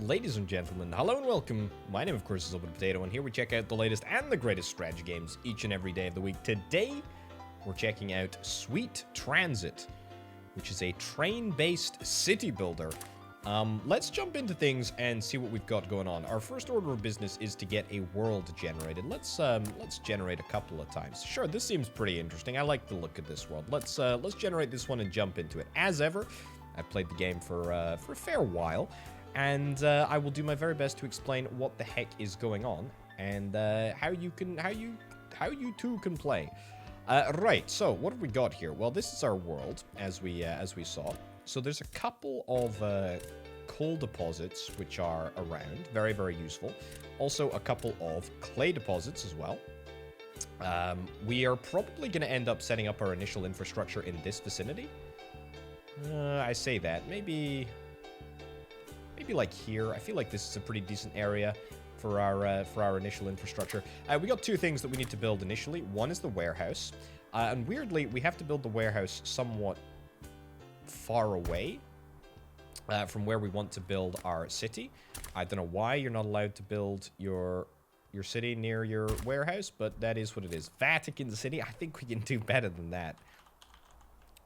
Ladies and gentlemen, hello and welcome. My name, of course, is Open Potato, and here we check out the latest and the greatest strategy games each and every day of the week. Today, we're checking out Sweet Transit, which is a train-based city builder. Let's jump into things and see what we've got going on. Our first order of business is to get a world generated. Let's generate a couple of times. Sure, this seems pretty interesting. I like the look of this world. Let's generate this one and jump into it. As ever, I've played the game for a fair while. And I will do my very best to explain what the heck is going on and how you too can play. Right. So what have we got here? Well, this is our world as we saw. So there's a couple of coal deposits which are around, very very useful. Also a couple of clay deposits as well. We are probably going to end up setting up our initial infrastructure in this vicinity. I say that maybe like here. I feel like this is a pretty decent area for our initial infrastructure. We got two things that we need to build initially. One is the warehouse, and weirdly we have to build the warehouse somewhat far away from where we want to build our city. I don't know why you're not allowed to build your city near your warehouse, but that is what it is. Vatican City. I think we can do better than that.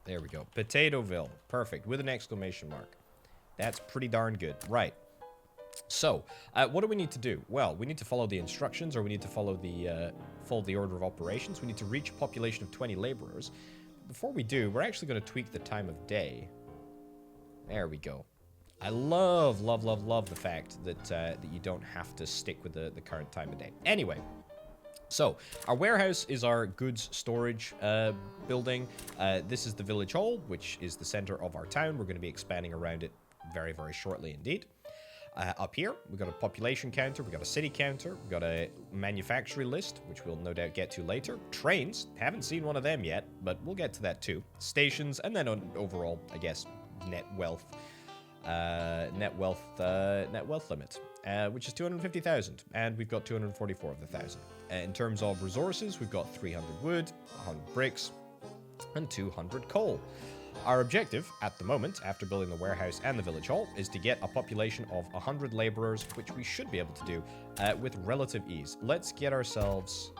There we go. Potatoville. Perfect. With an exclamation mark. That's pretty darn good. Right. So, what do we need to do? Well, we need to follow the instructions, or we need to follow the order of operations. We need to reach a population of 20 laborers. Before we do, we're actually going to tweak the time of day. There we go. I love the fact that you don't have to stick with the current time of day. Anyway. So, our warehouse is our goods storage building. This is the village hall, which is the center of our town. We're going to be expanding around it very, very shortly indeed. Up here, we've got a population counter, we've got a city counter, we've got a manufacturing list, which we'll no doubt get to later. Trains, haven't seen one of them yet, but we'll get to that too. Stations, and then overall, I guess, net wealth limit, which is 250,000, and we've got 244 of the 1,000. In terms of resources, we've got 300 wood, 100 bricks, and 200 coal. Our objective at the moment, after building the warehouse and the village hall, is to get a population of 100 laborers, which we should be able to do with relative ease. Let's get ourselves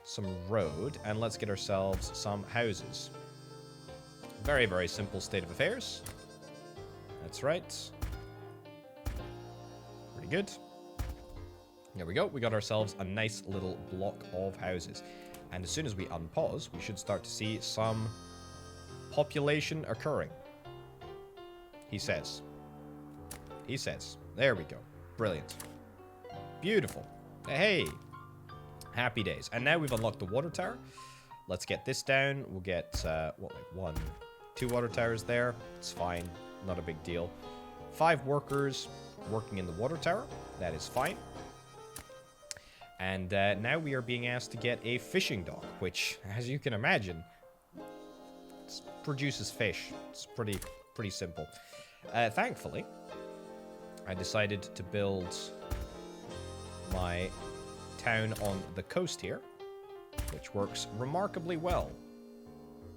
some road, and let's get ourselves some houses. Very, very simple state of affairs. That's right. Pretty good. There we go. We got ourselves a nice little block of houses. And as soon as we unpause, we should start to see some population occurring. He says. There we go. Brilliant. Beautiful. Hey. Happy days. And now we've unlocked the water tower. Let's get this down. We'll get, like 2 water towers there. It's fine. Not a big deal. 5 workers working in the water tower. That is fine. And now we are being asked to get a fishing dock, which, as you can imagine, produces fish. It's pretty simple. Thankfully, I decided to build my town on the coast here, which works remarkably well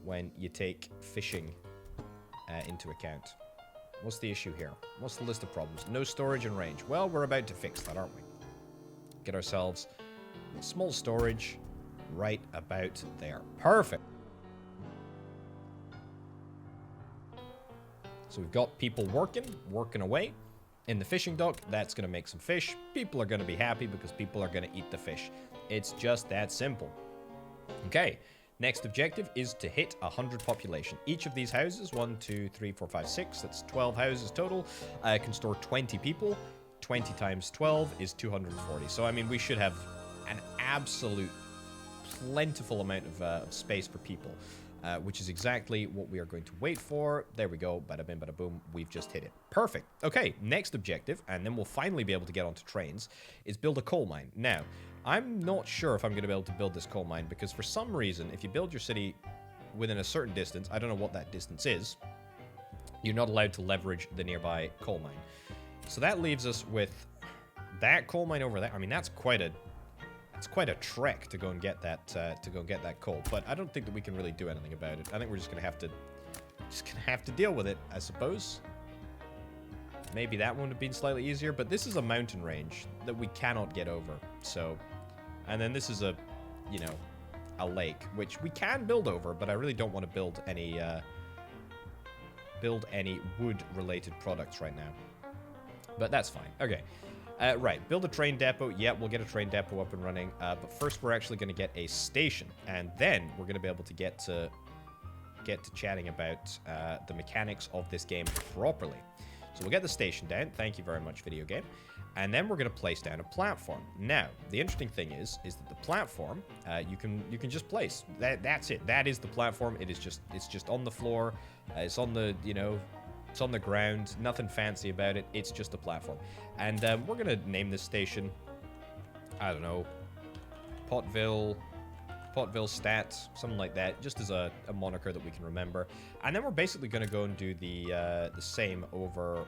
when you take fishing into account. What's the issue here? What's the list of problems? No storage and range. Well, we're about to fix that, aren't we? Get ourselves small storage right about there. Perfect. So we've got people working away in the fishing dock. That's going to make some fish. People are going to be happy because people are going to eat the fish. It's just that simple. Okay. Next objective is to hit 100 population. Each of these houses, 1, 2, 3, 4, 5, 6, that's 12 houses total, can store 20 people. 20 times 12 is 240. So, I mean, we should have an absolute plentiful amount of space for people, which is exactly what we are going to wait for. There we go. Bada bing, bada boom. We've just hit it. Perfect. Okay, next objective, and then we'll finally be able to get onto trains, is build a coal mine. Now, I'm not sure if I'm going to be able to build this coal mine, because for some reason, if you build your city within a certain distance, I don't know what that distance is, you're not allowed to leverage the nearby coal mine. So that leaves us with that coal mine over there. I mean, that's quite a trek to go and get that coal. But I don't think that we can really do anything about it. I think we're just gonna have to deal with it, I suppose. maybe that one would have been slightly easier, but this is a mountain range that we cannot get over, so... And then this is a, you know, a lake, which we can build over, but I really don't want to build any wood-related products right now. But that's fine. Okay. Right, build a train depot. Yeah, we'll get a train depot up and running. But first, we're actually going to get a station, and then we're going to be able to get to chatting about the mechanics of this game properly. So we'll get the station down. Thank you very much, video game. And then we're going to place down a platform. Now, the interesting thing is that the platform you can just place. That's it. That is the platform. It's just on the floor. It's on the it's on the ground. Nothing fancy about it. It's just a platform. And we're going to name this station, I don't know, Potville Stat, something like that, just as a moniker that we can remember. And then we're basically going to go and do the same over...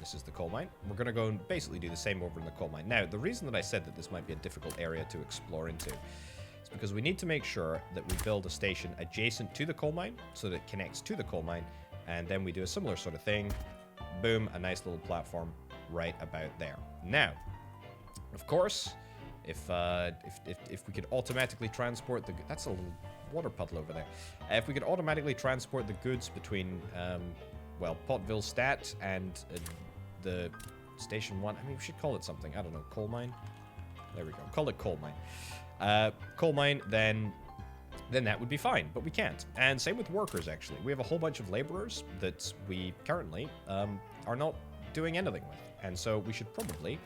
This is the coal mine. We're going to go and basically do the same over in the coal mine. Now, the reason that I said that this might be a difficult area to explore into is because we need to make sure that we build a station adjacent to the coal mine so that it connects to the coal mine, and then we do a similar sort of thing. Boom, a nice little platform right about there. Now, of course, if we could automatically transport the... That's a little water puddle over there. If we could automatically transport the goods between, well, Potville Stat and the Station 1. I mean, we should call it something. I don't know. Coal mine? There we go. Call it coal mine. Coal mine, then that would be fine, but we can't. And same with workers, actually. We have a whole bunch of laborers that we currently are not doing anything with. And so we should probably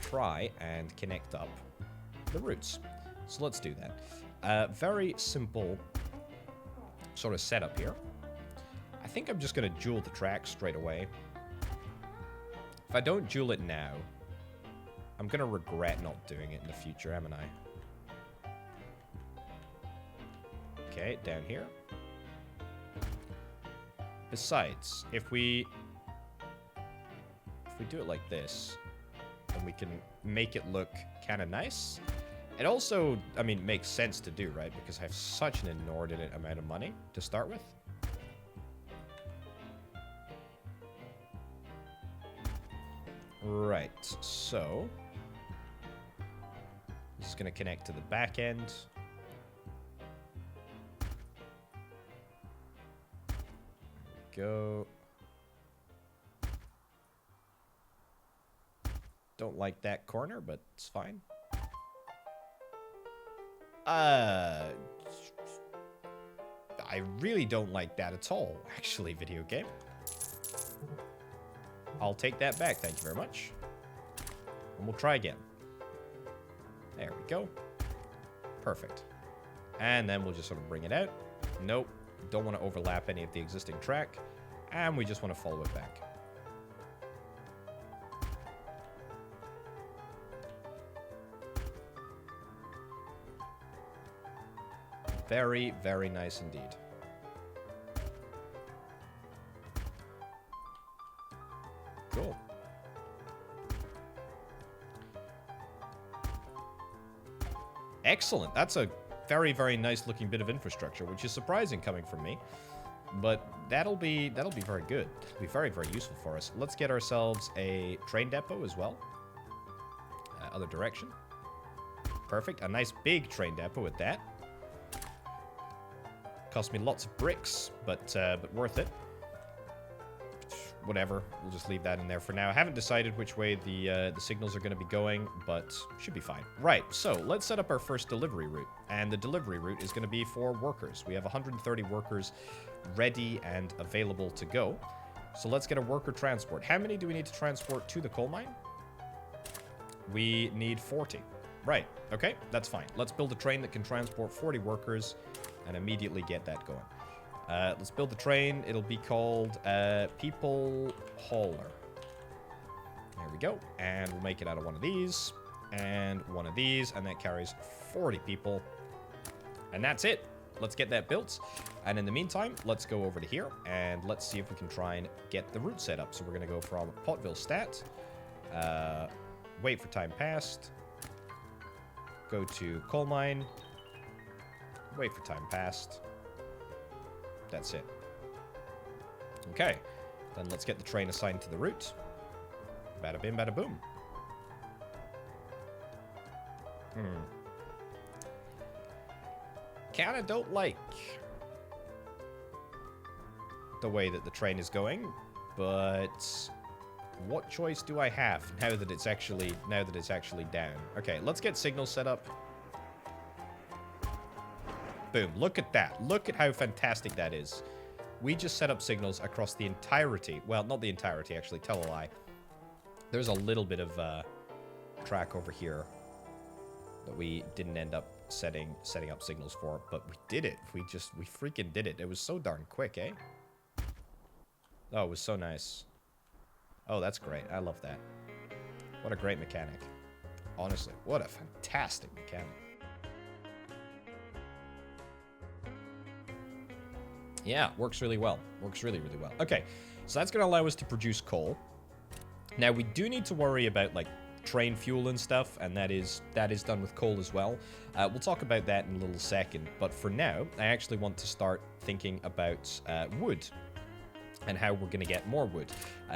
try and connect up the routes. So let's do that. Very simple sort of setup here. I think I'm just going to dual the track straight away. If I don't dual it now, I'm going to regret not doing it in the future, haven't I? Okay, down here. Besides, if we do it like this, then we can make it look kind of nice. It also, I mean, makes sense to do, right? Because I have such an inordinate amount of money to start with. Right, so this is going to connect to the back end. There we go. Don't like that corner, but it's fine. I really don't like that at all, actually, video game. I'll take that back, thank you very much. And we'll try again. There we go. Perfect. And then we'll just sort of bring it out. Nope. Don't want to overlap any of the existing track. And we just want to follow it back. Very, very nice indeed. Cool. Excellent. That's a very, very nice looking bit of infrastructure, which is surprising coming from me. But that'll be very good. It'll be very, very useful for us. Let's get ourselves a train depot as well. Other direction. Perfect. A nice big train depot with that. Cost me lots of bricks, but worth it. Whatever, we'll just leave that in there for now. I haven't decided which way the signals are going to be going, but should be fine. Right, so let's set up our first delivery route. And the delivery route is going to be for workers. We have 130 workers ready and available to go. So let's get a worker transport. How many do we need to transport to the coal mine? We need 40. Right, okay, that's fine. Let's build a train that can transport 40 workers and immediately get that going. Let's build the train. It'll be called People Hauler. There we go. And we'll make it out of one of these and one of these, and that carries 40 people. And that's it. Let's get that built. And in the meantime, let's go over to here and let's see if we can try and get the route set up. So we're going to go from Potville Stat, wait for time passed, go to coal mine, wait for time passed. That's it. Okay, then let's get the train assigned to the route. Bada bim, bada boom. Kinda don't like the way that the train is going, but what choice do I have now that it's actually down? Okay, let's get signals set up. Boom, look at that. Look at how fantastic that is. We just set up signals across the entirety. Well, not the entirety, actually, tell a lie. There's a little bit of track over here that we didn't end up setting up signals for, but we did it. We freaking did it. It was so darn quick, eh? Oh, it was so nice. Oh, that's great. I love that. What a great mechanic. Honestly, what a fantastic mechanic. Yeah, works really well. Works really, really well. Okay, so that's going to allow us to produce coal. Now, we do need to worry about, like, train fuel and stuff, and that is done with coal as well. We'll talk about that in a little second, but for now, I actually want to start thinking about wood and how we're going to get more wood.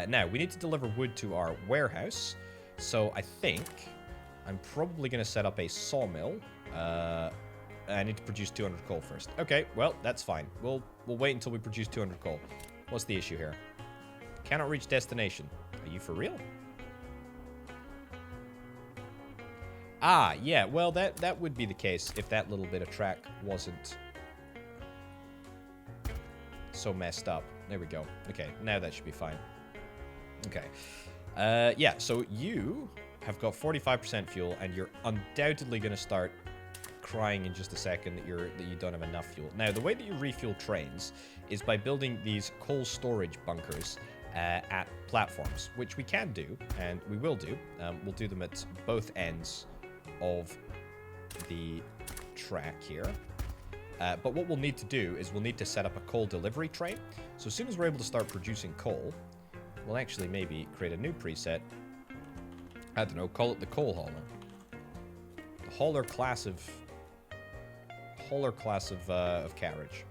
Now, we need to deliver wood to our warehouse, so I think I'm probably going to set up a sawmill. I need to produce 200 coal first. Okay, well, that's fine. We'll wait until we produce 200 coal. What's the issue here? Cannot reach destination. Are you for real? Ah, yeah, well, that would be the case if that little bit of track wasn't so messed up. There we go. Okay, now that should be fine. Okay. Yeah, so you have got 45% fuel, and you're undoubtedly going to start crying in just a second that you don't have enough fuel. Now, the way that you refuel trains is by building these coal storage bunkers at platforms, which we can do, and we will do. We'll do them at both ends of the track here. But what we'll need to do is we'll need to set up a coal delivery train. So as soon as we're able to start producing coal, we'll actually maybe create a new preset. I don't know, call it the coal hauler. The hauler class of carriage.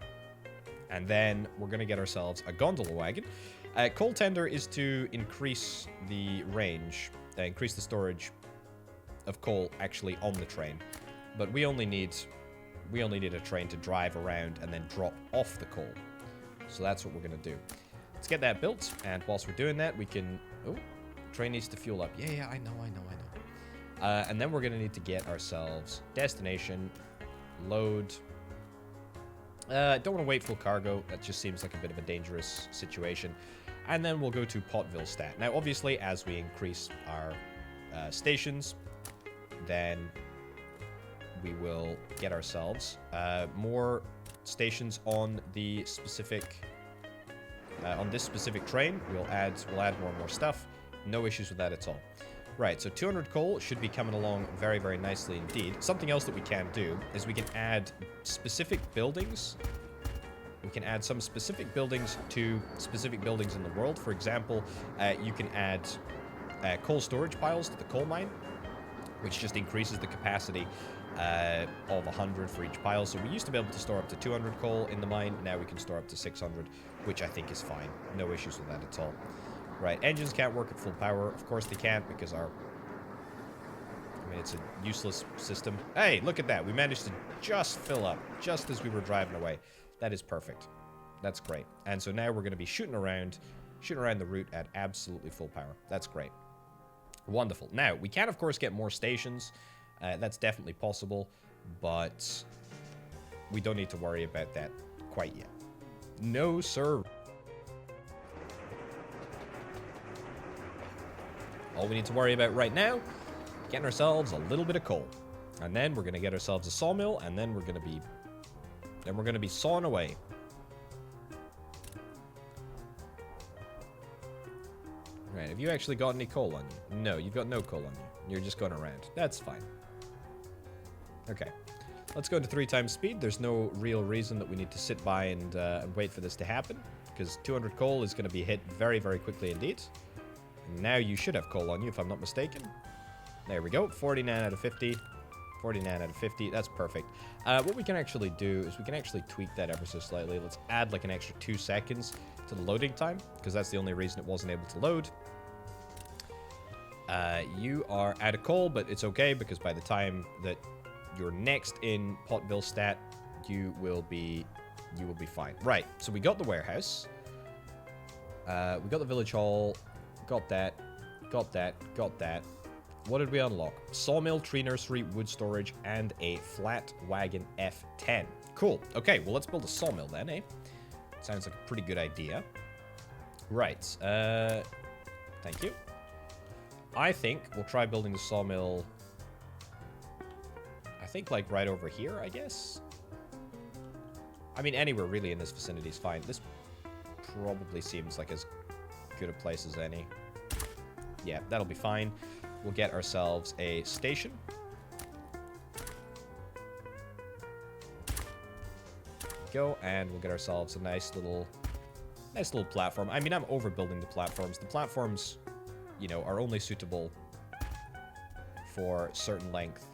And then we're going to get ourselves a gondola wagon. Coal tender is to increase the range, increase the storage of coal actually on the train. But we only need a train to drive around and then drop off the coal. So that's what we're going to do. Let's get that built, and whilst we're doing that, we can... Oh, train needs to fuel up. Yeah, I know. And then we're going to need to get ourselves destination, load. Don't want to wait full cargo. That just seems like a bit of a dangerous situation. And then we'll go to Potville stat. Now, obviously, as we increase our stations, then we will get ourselves more stations on the specific on this specific train. We'll add more and more stuff. No issues with that at all. Right, so 200 coal should be coming along very, very nicely indeed. Something else that we can do is we can add specific buildings. We can add some specific buildings to specific buildings in the world. For example, you can add coal storage piles to the coal mine, which just increases the capacity of 100 for each pile. So we used to be able to store up to 200 coal in the mine. Now we can store up to 600, which I think is fine. No issues with that at all. Right, engines can't work at full power. Of course they can't, because it's a useless system. Hey, look at that. We managed to just fill up just as we were driving away. That is perfect. That's great. And so now we're going to be shooting around the route at absolutely full power. That's great. Wonderful. Now, we can, of course, get more stations. That's definitely possible, but we don't need to worry about that quite yet. No, sir. All we need to worry about right now, getting ourselves a little bit of coal. And then we're going to get ourselves a sawmill, and then we're going to be sawing away. Right, have you actually got any coal on you? No, you've got no coal on you. You're just going around. That's fine. Okay. Let's go to 3 times speed. There's no real reason that we need to sit by and wait for this to happen, because 200 coal is going to be hit very, very quickly indeed. Now you should have coal on you, if I'm not mistaken. There we go. 49 out of 50. 49 out of 50. That's perfect. What we can actually do is we can actually tweak that ever so slightly. Let's add like an extra 2 seconds to the loading time, because that's the only reason it wasn't able to load. You are out of coal, but it's okay because by the time that you're next in Potville stat, you will be fine. Right. So we got the warehouse. We got the village hall. Got that. Got that. Got that. What did we unlock? Sawmill, tree nursery, wood storage, and a flat wagon F10. Cool. Okay, well, let's build a sawmill then, eh? Sounds like a pretty good idea. Right. Thank you. I think we'll try building the sawmill, I think, like, right over here, I guess? I mean, anywhere really in this vicinity is fine. This probably seems like as good a place as any. Yeah, that'll be fine. We'll get ourselves a station. Go, and we'll get ourselves a nice little platform. I mean, I'm overbuilding the platforms. The platforms, you know, are only suitable for certain length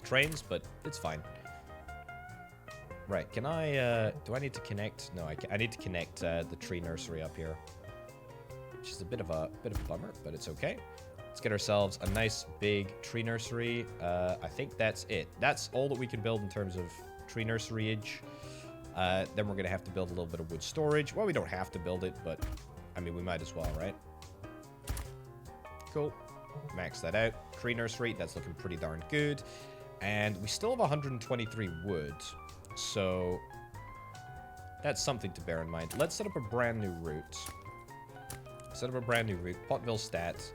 trains, but it's fine. Right, can I, do I need to connect? No, I need to connect the tree nursery up here. Which is a bit of a bummer, but it's okay. Let's get ourselves a nice big tree nursery. I think that's it. That's all that we can build in terms of tree nurseryage. Then we're gonna have to build a little bit of wood storage. Well, we don't have to build it, but I mean, we might as well, right? Cool. Max that out. Tree nursery, that's looking pretty darn good. And we still have 123 wood, so that's something to bear in mind. Let's set up a brand new route. Set up a brand new route. Potville stats.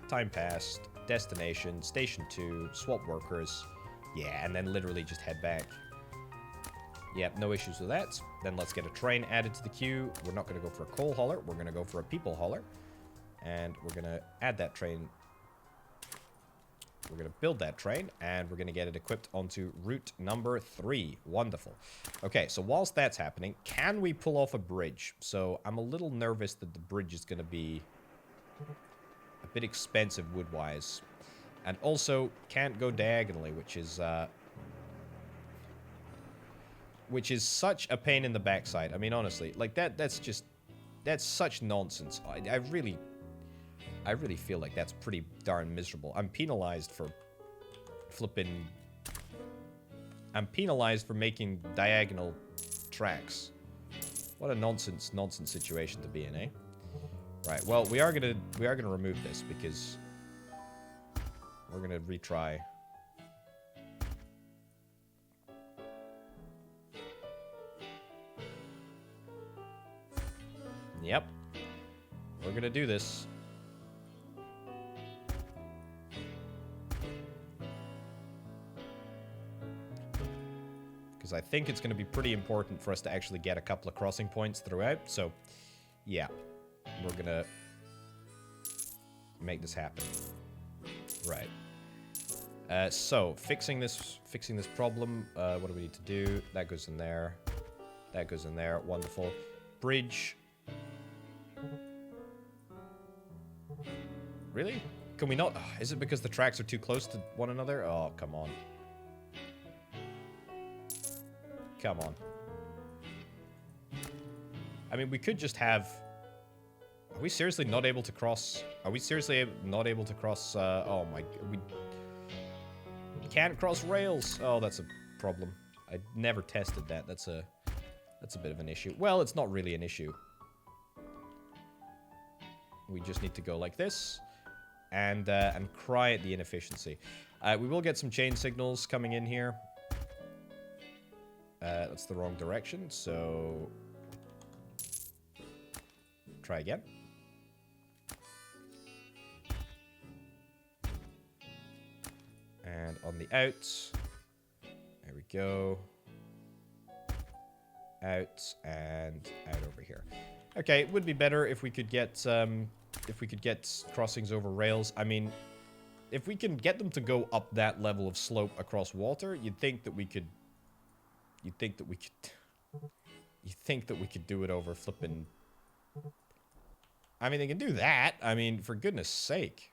Time passed. Destination. Station 2. Swap workers. Yeah, and then literally just head back. Yep, no issues with that. Then let's get a train added to the queue. We're not going to go for a coal hauler. We're going to go for a people hauler. And we're going to add that train. We're going to build that train, and we're going to get it equipped onto route number 3. Wonderful. Okay, so whilst that's happening, can we pull off a bridge? So I'm a little nervous that the bridge is going to be a bit expensive wood-wise. And also, can't go diagonally, which is such a pain in the backside. I mean, honestly, like, that's such nonsense. I really feel like that's pretty darn miserable. I'm penalized for making diagonal tracks. What a nonsense situation to be in, eh? Right, well, we are gonna remove this because we're gonna retry. Yep. We're gonna do this. Because I think it's going to be pretty important for us to actually get a couple of crossing points throughout. So, yeah, we're going to make this happen. Right. So, fixing this problem, what do we need to do? That goes in there. That goes in there. Wonderful. Bridge. Really? Can we not? Is it because the tracks are too close to one another? Oh, come on. Come on. I mean, we could just have... Are we seriously not able to cross... Are we seriously not able to cross... oh my... We can't cross rails. Oh, that's a problem. I never tested that. That's a bit of an issue. Well, it's not really an issue. We just need to go like this. And cry at the inefficiency. We will get some chain signals coming in here. That's the wrong direction, so... Try again. And on the outs. There we go. Out and out over here. Okay, it would be better if we could get crossings over rails. I mean, if we can get them to go up that level of slope across water, you'd think that we could do it over flipping... I mean, they can do that. I mean, for goodness sake.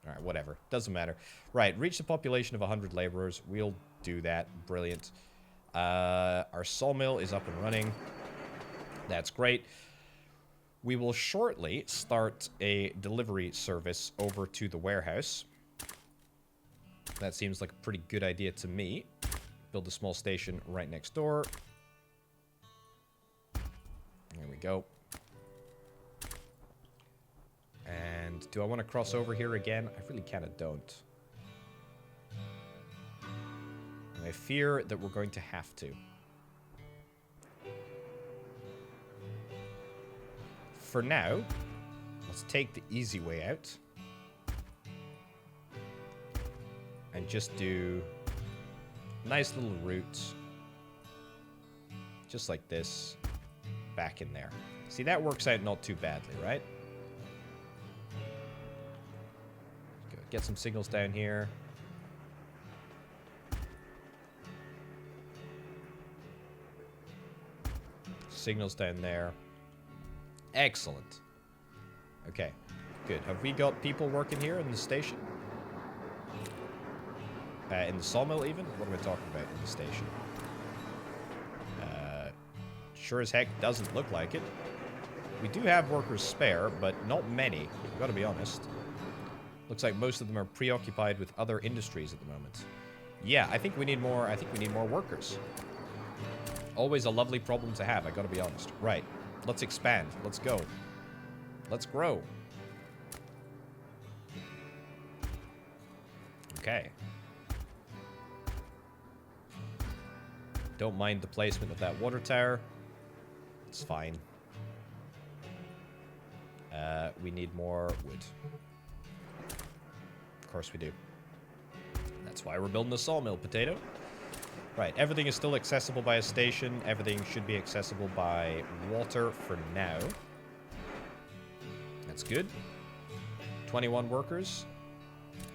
Alright, whatever. Doesn't matter. Right, reach the population of 100 laborers. We'll do that. Brilliant. Our sawmill is up and running. That's great. We will shortly start a delivery service over to the warehouse. That seems like a pretty good idea to me. Build a small station right next door. There we go. And do I want to cross over here again? I really kind of don't. And I fear that we're going to have to. For now, let's take the easy way out. And just do nice little routes. Just like this. Back in there. See, that works out not too badly, right? Get some signals down here. Signals down there. Excellent. Okay, good. Have we got people working here in the station? In the sawmill even? What am I talking about in the station? Sure as heck doesn't look like it. We do have workers spare, but not many. I've got to be honest. Looks like most of them are preoccupied with other industries at the moment. Yeah, I think we need more. I think we need more workers. Always a lovely problem to have, I got to be honest. Right. Let's expand. Let's go. Let's grow. Okay. Don't mind the placement of that water tower. It's fine. We need more wood. Of course we do. That's why we're building the sawmill, potato. Right, everything is still accessible by a station. Everything should be accessible by water for now. That's good. 21 workers.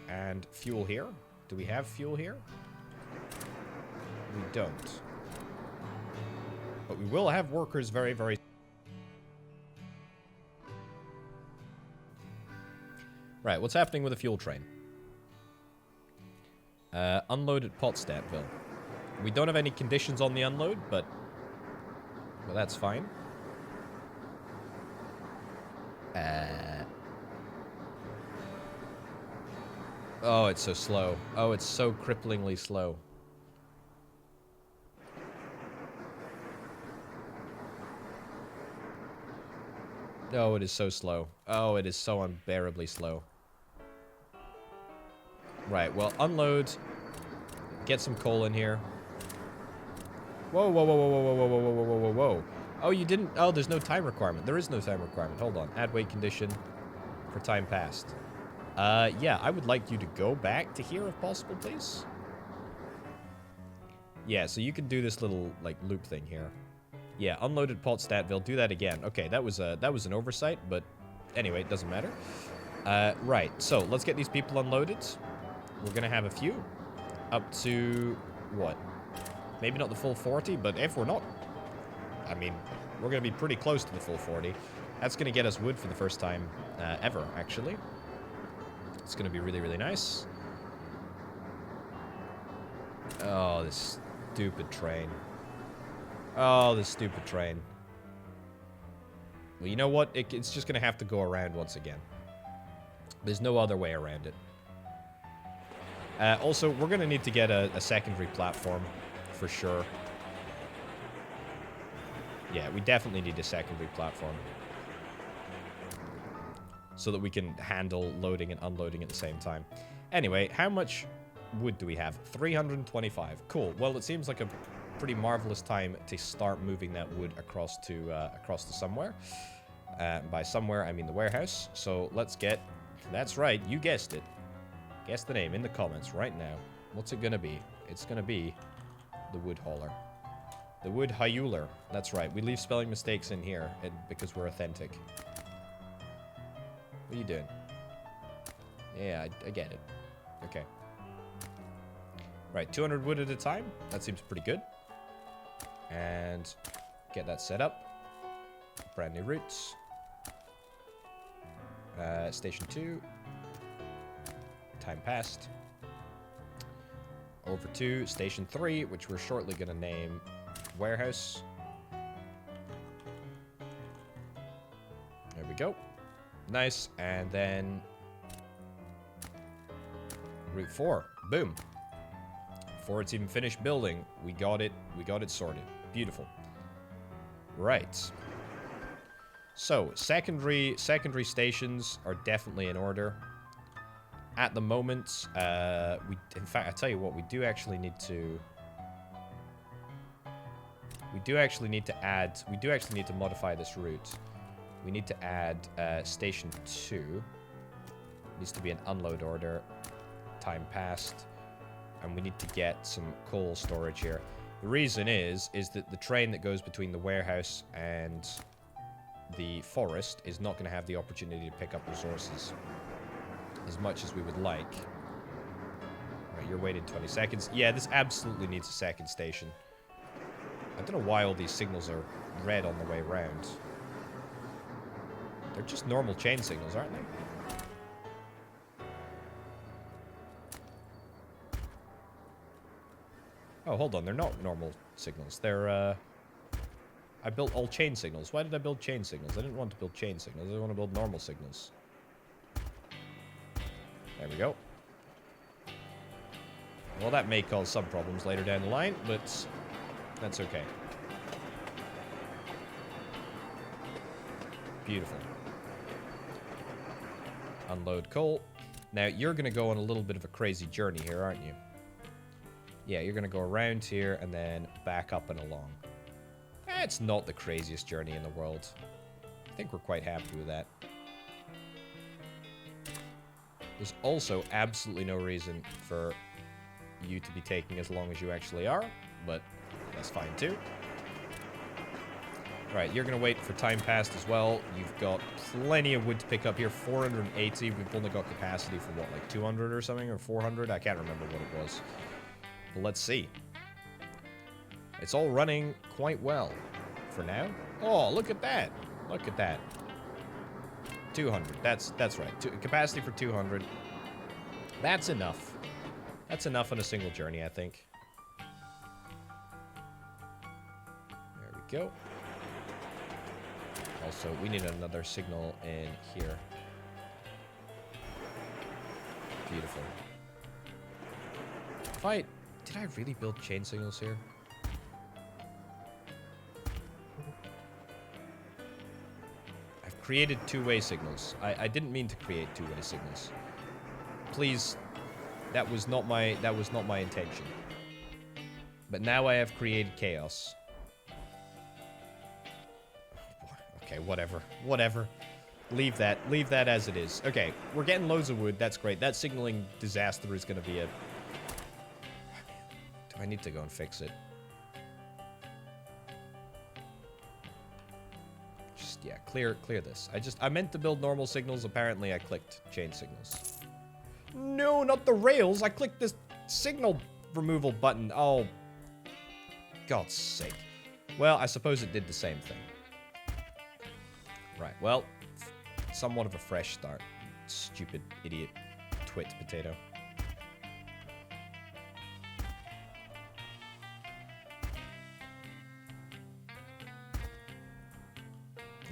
And fuel here. Do we have fuel here? We don't. But we will have workers very, very... Right, what's happening with the fuel train? Unload at Potstatville. We don't have any conditions on the unload, but... Well, that's fine. Oh, it's so slow. Oh, it's so cripplingly slow. Oh, it is so slow. Oh, it is so unbearably slow. Right, well, unload. Get some coal in here. Whoa, whoa, whoa, whoa, whoa, whoa, whoa, whoa, whoa, whoa, whoa, whoa. Oh, you didn't... Oh, there's no time requirement. There is no time requirement. Hold on. Add wait condition for time passed. Yeah, I would like you to go back to here if possible, please. Yeah, so you can do this little, like, loop thing here. Yeah, unloaded Potstatville. Do that again. Okay, that was an oversight, but anyway, it doesn't matter. Right, so let's get these people unloaded. We're gonna have a few. Up to, what? Maybe not the full 40, but if we're not... I mean, we're gonna be pretty close to the full 40. That's gonna get us wood for the first time ever, actually. It's gonna be really, really nice. Oh, this stupid train. Oh, this stupid train. Well, you know what? It's just gonna have to go around once again. There's no other way around it. Also, we're gonna need to get a secondary platform, for sure. Yeah, we definitely need a secondary platform. So that we can handle loading and unloading at the same time. Anyway, how much wood do we have? 325. Cool. Well, it seems like a pretty marvelous time to start moving that wood across to somewhere. By somewhere, I mean the warehouse. So let's get... That's right, you guessed it. Guess the name in the comments right now. What's it gonna be? It's gonna be the wood hauler. The wood hauler. That's right. We leave spelling mistakes in here because we're authentic. What are you doing? Yeah, I get it. Okay. Right, 200 wood at a time. That seems pretty good. And get that set up. Brand new routes. Station 2. Time passed. Over to Station 3, which we're shortly going to name Warehouse. we go. Nice. And then Route 4. Boom. Before it's even finished building, we got it sorted. Beautiful. Right. So, secondary stations are definitely in order. At the moment, in fact, I tell you what, we do actually need to modify this route. We need to add station 2. Needs to be an unload order. Time passed. And we need to get some coal storage here. The reason is that the train that goes between the warehouse and the forest is not going to have the opportunity to pick up resources as much as we would like. Right, you're waiting 20 seconds. Yeah, this absolutely needs a second station. I don't know why all these signals are red on the way around. They're just normal chain signals, aren't they? Oh, hold on. They're not normal signals. They're, I built all chain signals. Why did I build chain signals? I didn't want to build chain signals. I want to build normal signals. There we go. Well, that may cause some problems later down the line, but that's okay. Beautiful. Unload coal. Now, you're going to go on a little bit of a crazy journey here, aren't you? Yeah, you're going to go around here and then back up and along. It's not the craziest journey in the world. I think we're quite happy with that. There's also absolutely no reason for you to be taking as long as you actually are, but that's fine too. Right, you're going to wait for time passed as well. You've got plenty of wood to pick up here. 480. We've only got capacity for what, like 200 or something? Or 400? I can't remember what it was. But let's see. It's all running quite well for now. Oh, look at that. Look at that. 200. That's right. Capacity for 200. That's enough. That's enough on a single journey, I think. There we go. Also, we need another signal in here. Beautiful. Did I really build chain signals here? I've created two-way signals. I didn't mean to create two-way signals. Please, that was not my intention. But now I have created chaos. Okay, whatever. Leave that as it is. Okay, we're getting loads of wood. That's great. That signaling disaster is going to be a... Do I need to go and fix it? Just, yeah, clear this. I meant to build normal signals. Apparently, I clicked chain signals. No, not the rails. I clicked this signal removal button. Oh, God's sake. Well, I suppose it did the same thing. Right, well, somewhat of a fresh start. Stupid, idiot, twit potato.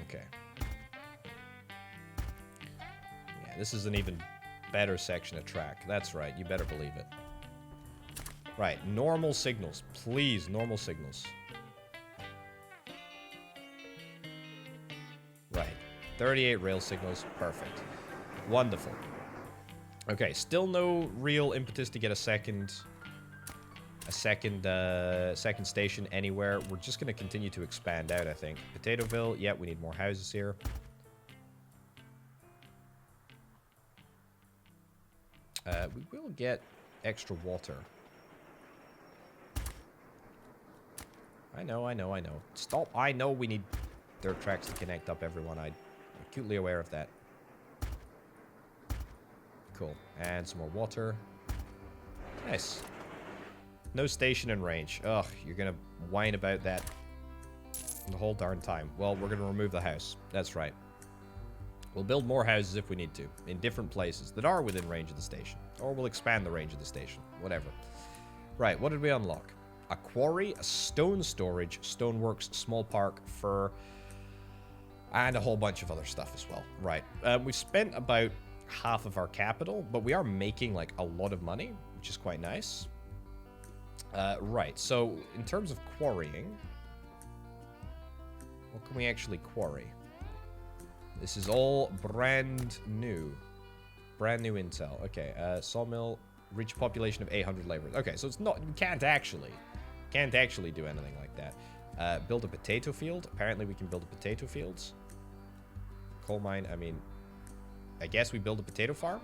Okay. Yeah, this is an even better section of track. That's right, you better believe it. Right, normal signals. Please, normal signals. Right, 38 rail signals. Perfect. Wonderful. Okay, still no real impetus to get a second station anywhere. We're just going to continue to expand out, I think. Potatoeville, yeah, we need more houses here. We will get extra water. I know. Stop. I know we need dirt tracks to connect up everyone. I'm acutely aware of that. Cool. And some more water. Nice. No station in range. Ugh, you're gonna whine about that the whole darn time. Well, we're gonna remove the house. That's right. We'll build more houses if we need to, in different places that are within range of the station. Or we'll expand the range of the station. Whatever. Right, what did we unlock? A quarry, a stone storage, stoneworks, small park for... And a whole bunch of other stuff as well. Right. We've spent about half of our capital, but we are making like a lot of money, which is quite nice. Right. So in terms of quarrying, what can we actually quarry? This is all brand new. Brand new intel. Okay. Sawmill, reach a population of 800 laborers. Okay, so it's not, we can't actually do anything like that. Build a potato field. Apparently we can build a potato fields. Coal mine, I mean, I guess we build a potato farm.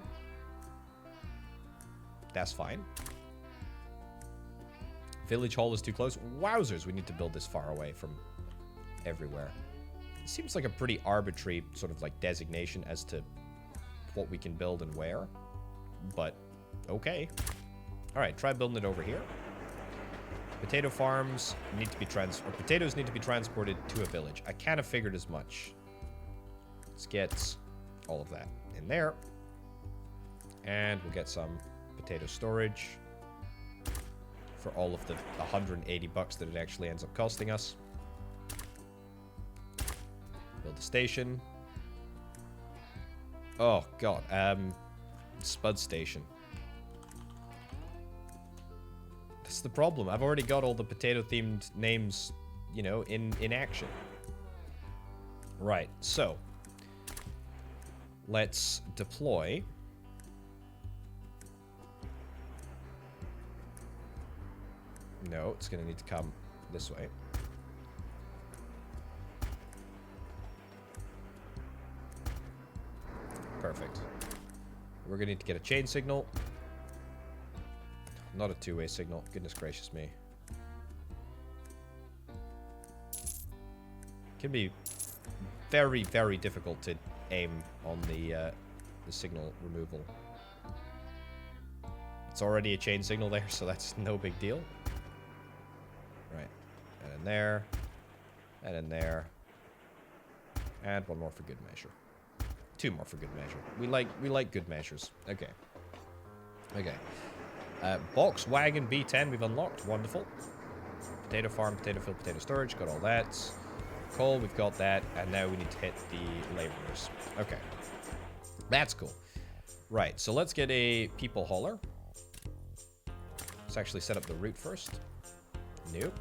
That's fine. Village hall is too close. Wowzers, we need to build this far away from everywhere. It seems like a pretty arbitrary sort of like designation as to what we can build and where. But, okay. Alright, try building it over here. Potato farms need to be potatoes need to be transported to a village. I kind of figured as much. Let's get all of that in there. And we'll get some potato storage for all of the 180 bucks that it actually ends up costing us. Build a station. Oh, God. Spud station. That's the problem. I've already got all the potato-themed names, you know, in action. Right, so let's deploy. No, it's going to need to come this way. Perfect. We're going to need to get a chain signal. Not a two-way signal. Goodness gracious me. Can be very, very difficult to aim on the signal removal. It's already a chain signal there, so that's no big deal. Right. And in there. And in there. And one more for good measure. Two more for good measure. We like good measures. Okay. Okay. Box wagon B10 we've unlocked. Wonderful. Potato farm, potato field, potato storage. Got all that. Coal, we've got that. And now we need to hit the laborers. Okay. That's cool. Right, so let's get a people hauler. Let's actually set up the route first. Nope.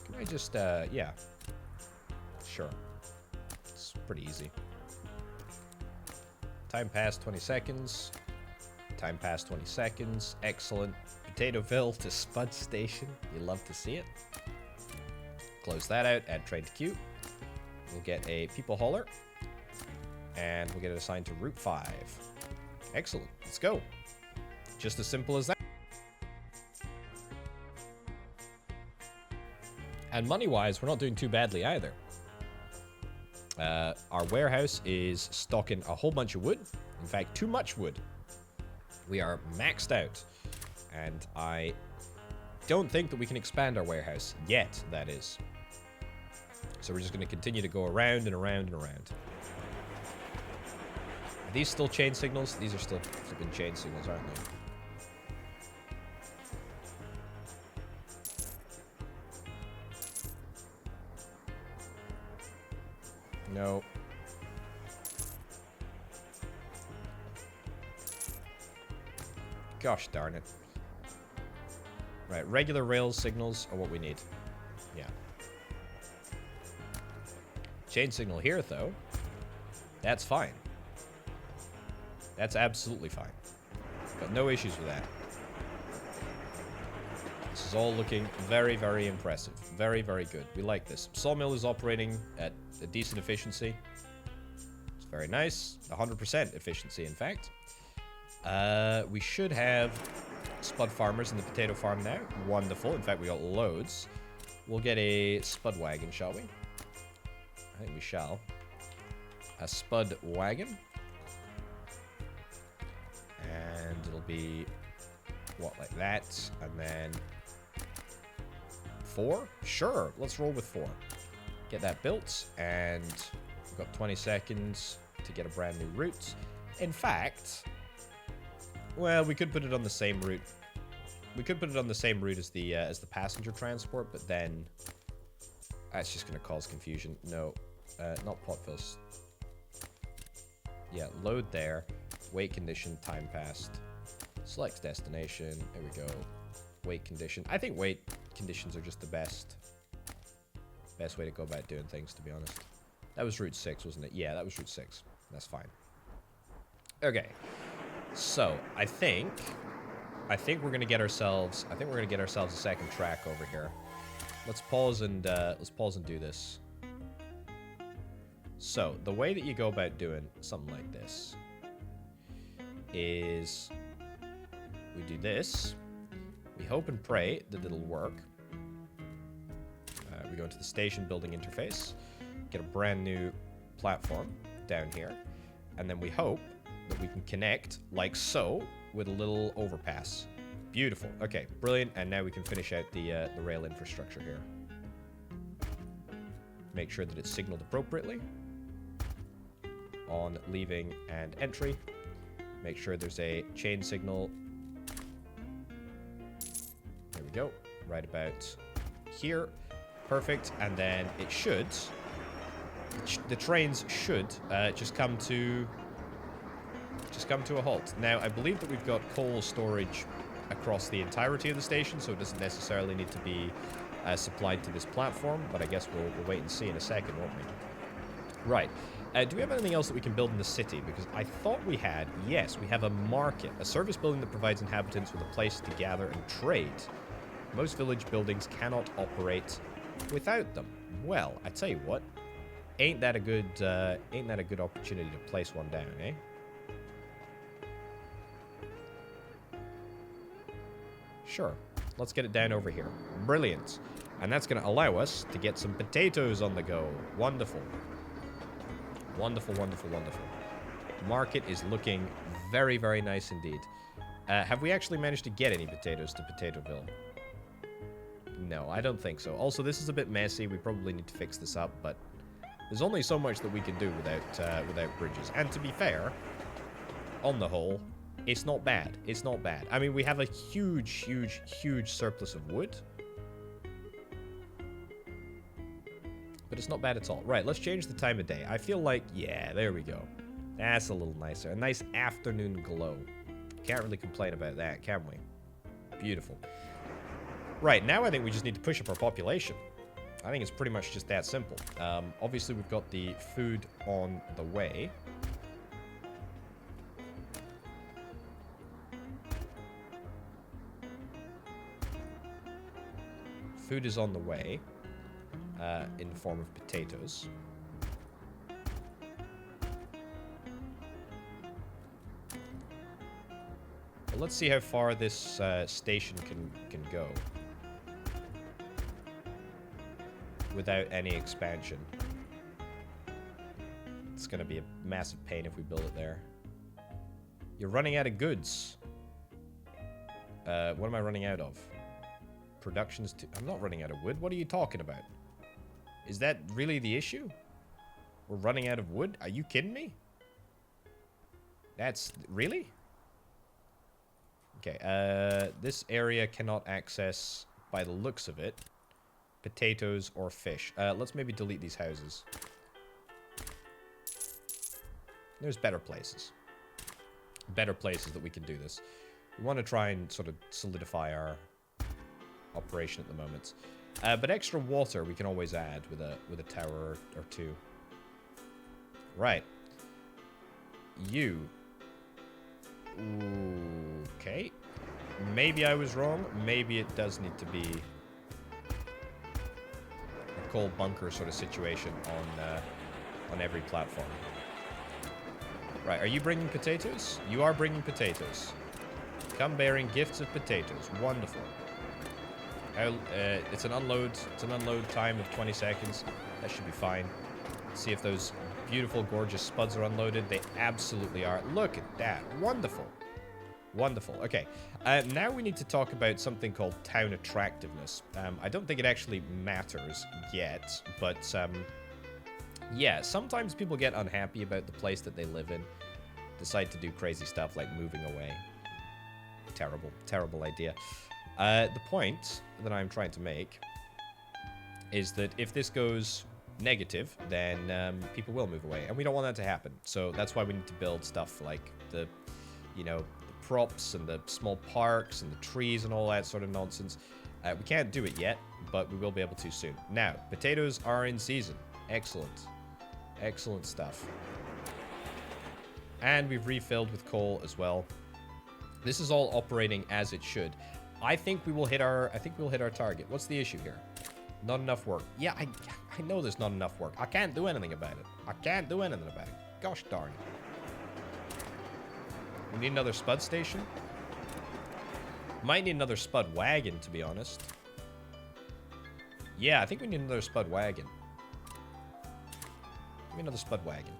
Can I just, yeah. Sure. It's pretty easy. Time passed 20 seconds. Time passed 20 seconds. Excellent. Potatoeville to Spud Station. You love to see it. Close that out. Add trade to queue. We'll get a people hauler. And we'll get it assigned to Route 5. Excellent. Let's go. Just as simple as that. And money-wise, we're not doing too badly either. Our warehouse is stocking a whole bunch of wood. In fact, too much wood. We are maxed out. And I don't think that we can expand our warehouse yet, that is. So we're just going to continue to go around and around and around. Are these still chain signals? These are still flipping chain signals, aren't they? No. Gosh darn it. Right, regular rails signals are what we need. Yeah. Chain signal here, though. That's fine. That's absolutely fine. Got no issues with that. This is all looking very, very impressive. Very, very good. We like this. Sawmill is operating at a decent efficiency. It's very nice. 100% efficiency, in fact. We should have spud farmers in the potato farm now. Wonderful. In fact, we got loads. We'll get a spud wagon, shall we? I think we shall. A spud wagon. And it'll be, what, like that? And then 4? Sure, let's roll with 4. Get that built, and we've got 20 seconds to get a brand new route. In fact, well, we could put it on the same route We could put it on the same route as the passenger transport, but then that's just going to cause confusion. No, not Potville's. Yeah, load there. Wait condition, time passed. Select destination. There we go. Wait condition. I think wait conditions are just the best way to go about doing things, to be honest. That was Route 6, wasn't it? Yeah, that was Route 6. That's fine. Okay. So, I think we're gonna get ourselves a second track over here. Let's pause and do this. So, the way that you go about doing something like this is we do this. We hope and pray that it'll work. We go into the station building interface, get a brand new platform down here, and then we hope that we can connect, like so, with a little overpass. Beautiful. Okay, brilliant. And now we can finish out the rail infrastructure here. Make sure that it's signaled appropriately on leaving and entry. Make sure there's a chain signal. There we go. Right about here. Perfect. And then it should... the trains should just come to a halt. Now, I believe that we've got coal storage across the entirety of the station, so it doesn't necessarily need to be supplied to this platform, but I guess we'll wait and see in a second, won't we? Right. Do we have anything else that we can build in the city? Because I thought we had, yes, we have a market, a service building that provides inhabitants with a place to gather and trade. Most village buildings cannot operate without them. Well, I tell you what, ain't that a good opportunity to place one down, eh? Sure. Let's get it down over here. Brilliant. And that's going to allow us to get some potatoes on the go. Wonderful. Wonderful, wonderful, wonderful. Market is looking very, very nice indeed. Have we actually managed to get any potatoes to Potatoeville? No, I don't think so. Also, this is a bit messy. We probably need to fix this up, but there's only so much that we can do without bridges. And to be fair, on the whole, it's not bad. It's not bad. I mean, we have a huge, huge, huge surplus of wood. But it's not bad at all. Right, let's change the time of day. I feel like, yeah, there we go. That's a little nicer. A nice afternoon glow. Can't really complain about that, can we? Beautiful. Right, now I think we just need to push up our population. I think it's pretty much just that simple. Obviously, we've got the food on the way. Food is on the way. In the form of potatoes. Well, let's see how far this station can go without any expansion. It's going to be a massive pain if we build it there. You're running out of goods. What am I running out of? Productions to... I'm not running out of wood. What are you talking about? Is that really the issue? We're running out of wood? Are you kidding me? That's... Really? Okay, this area cannot access, by the looks of it, potatoes or fish. Let's maybe delete these houses. There's better places. Better places that we can do this. We want to try and sort of solidify our operation at the moment. But extra water we can always add with a tower or two. Right. You. Okay. Maybe I was wrong. Maybe it does need to be a coal bunker sort of situation on every platform. Right. Are you bringing potatoes? You are bringing potatoes. Come bearing gifts of potatoes. Wonderful. It's an unload time of 20 seconds. That should be fine. Let's see if those beautiful, gorgeous spuds are unloaded. They absolutely are. Look at that. Wonderful. Wonderful. Okay. Now we need to talk about something called town attractiveness. I don't think it actually matters yet, but yeah, sometimes people get unhappy about the place that they live in. Decide to do crazy stuff like moving away. Terrible, terrible idea. The point that I'm trying to make is that if this goes negative, then people will move away, and we don't want that to happen. So that's why we need to build stuff like the, you know, the props and the small parks and the trees and all that sort of nonsense. We can't do it yet, but we will be able to soon. Now, potatoes are in season. Excellent. Excellent stuff. And we've refilled with coal as well. This is all operating as it should. I think we will hit our target. What's the issue here? Not enough work. Yeah, I know there's not enough work. I can't do anything about it. I can't do anything about it. Gosh darn it. We need another spud station. Might need another spud wagon, to be honest. Yeah, I think we need another spud wagon. Give me another spud wagon.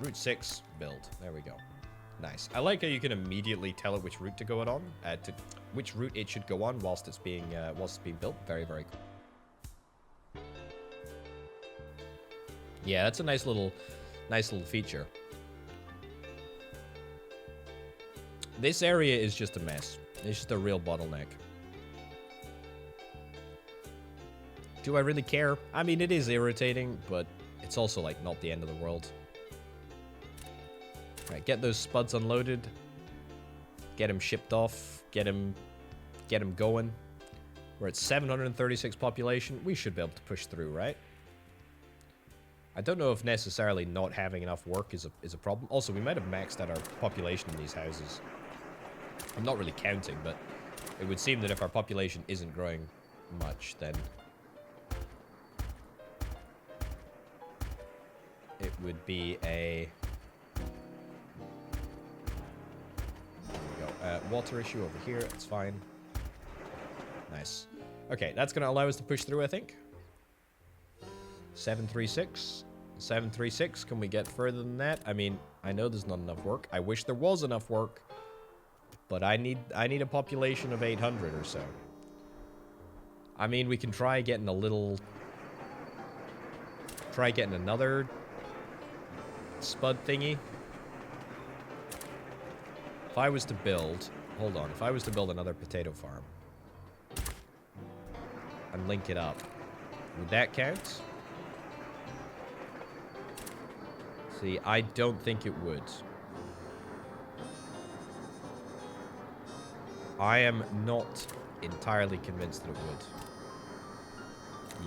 Route 6 build. There we go. Nice. I like how you can immediately tell it which route to go on, which route it should go on whilst it's being built. Very, very cool. Yeah, that's a nice little feature. This area is just a mess. It's just a real bottleneck. Do I really care? I mean, it is irritating, but it's also like not the end of the world. Right, get those spuds unloaded. Get them shipped off. Get them going. We're at 736 population. We should be able to push through, right? I don't know if necessarily not having enough work is a problem. Also, we might have maxed out our population in these houses. I'm not really counting, but it would seem that if our population isn't growing much, then it would be a... water issue over here. That's fine. Nice. Okay, that's going to allow us to push through, I think. 736. 736. Can we get further than that? I mean, I know there's not enough work. I wish there was enough work. But I need a population of 800 or so. I mean, we can try getting a little... Try getting another spud thingy. If I was to build... Hold on. If I was to build another potato farm and link it up, would that count? See, I don't think it would. I am not entirely convinced that it would.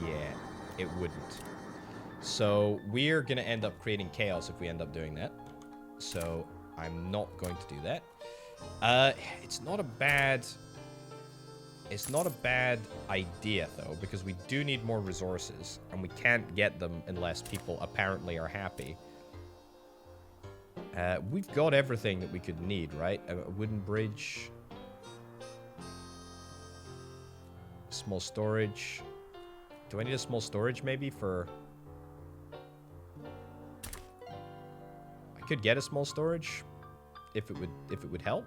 Yeah, it wouldn't. So we're going to end up creating chaos if we end up doing that. So I'm not going to do that. It's not a bad idea, though, because we do need more resources, and we can't get them unless people apparently are happy. We've got everything that we could need, right? A wooden bridge. Small storage. Do I need a small storage, maybe, for... I could get a small storage if it would help.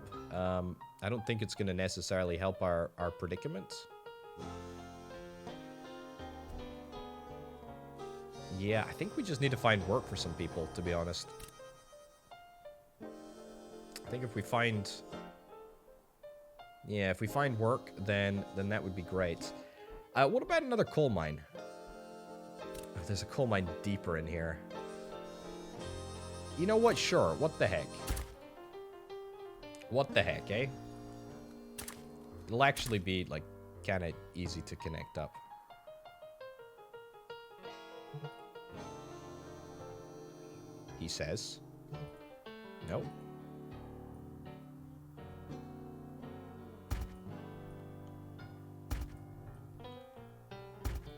I don't think it's going to necessarily help our predicament. Yeah, I think we just need to find work for some people, to be honest. I think if we find... Yeah, if we find work, then that would be great. What about another coal mine? Oh, there's a coal mine deeper in here. You know what? Sure. What the heck? What the heck, eh? It'll actually be, like, kind of easy to connect up. He says. No.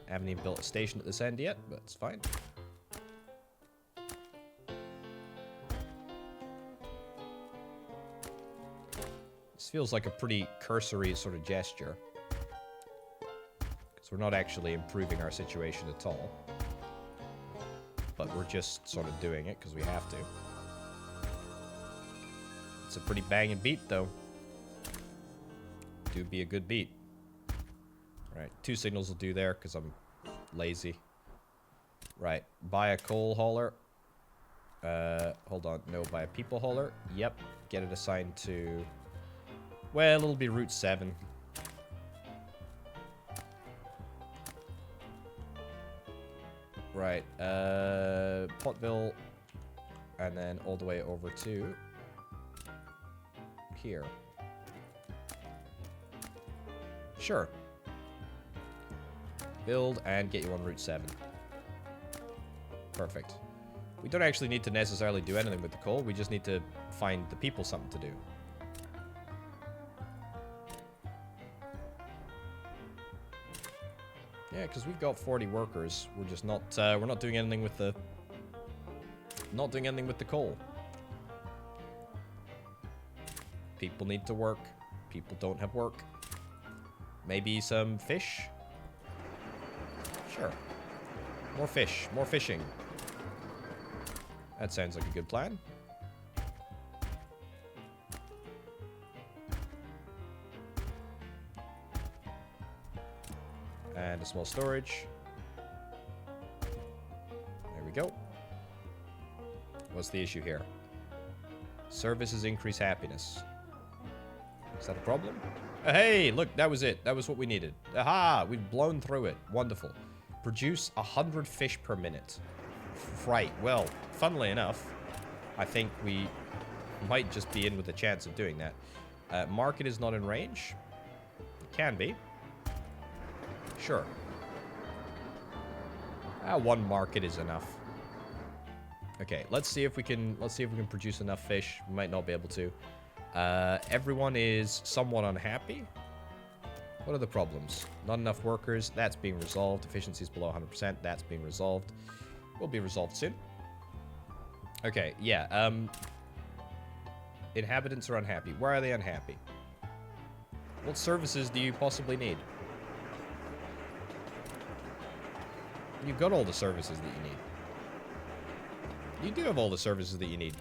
Haven't even built a station at this end yet, but it's fine. This feels like a pretty cursory sort of gesture. Because we're not actually improving our situation at all. But we're just sort of doing it because we have to. It's a pretty banging beat, though. Do be a good beat. Right, 2 signals will do there because I'm lazy. Right, buy a coal hauler. Hold on, no, buy a people hauler. Yep, get it assigned to Well, it'll be Route 7. Right, Potville, and then all the way over to here. Sure. Build and get you on Route 7. Perfect. We don't actually need to necessarily do anything with the coal, we just need to find the people something to do. Yeah, because we've got 40 workers. We're just not, we're not doing anything with the... Not doing anything with the coal. People need to work. People don't have work. Maybe some fish? Sure. More fish. More fishing. That sounds like a good plan. And a small storage. There we go. What's the issue here? Services increase happiness. Is that a problem? Hey, look, that was it. That was what we needed. Aha, we've blown through it. Wonderful. Produce 100 fish per minute. Right, well, funnily enough, I think we might just be in with a chance of doing that. Market is not in range. It can be. Sure. One market is enough. Okay, let's see if we can produce enough fish. We might not be able to. Everyone is somewhat unhappy. What are the problems? Not enough workers. That's being resolved. Efficiency is below 100%. That's being resolved. Will be resolved soon. Okay, yeah. Inhabitants are unhappy. Why are they unhappy? What services do you possibly need? You've got all the services that you need. You do have all the services that you need.